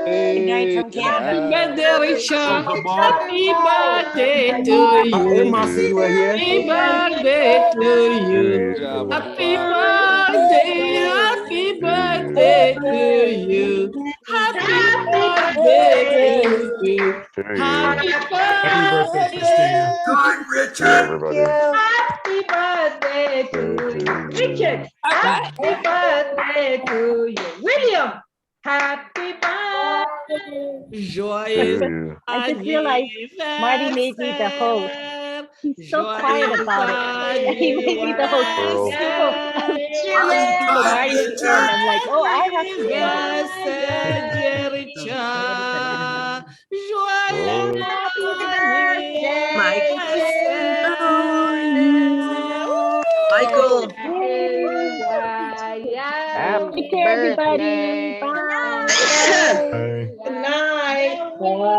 Good night from Canada. Richard. Uncle Bob. Happy birthday to Hey, you. Marcy, you are here. Happy birthday to you. Good job, Uncle Happy Bob. birthday to you. Happy birthday to you. Happy Happy birthday, birthday. Christina. Good, Richard. Happy birthday to you. Richard. Happy birthday to you. William. Happy birthday. Joyeux I just realized Marty made me the host. He's so quiet about it. He made me the host. People, people Marty to end. I'm like, oh, I have to end Michael. Take care, everybody. Bye. Bye.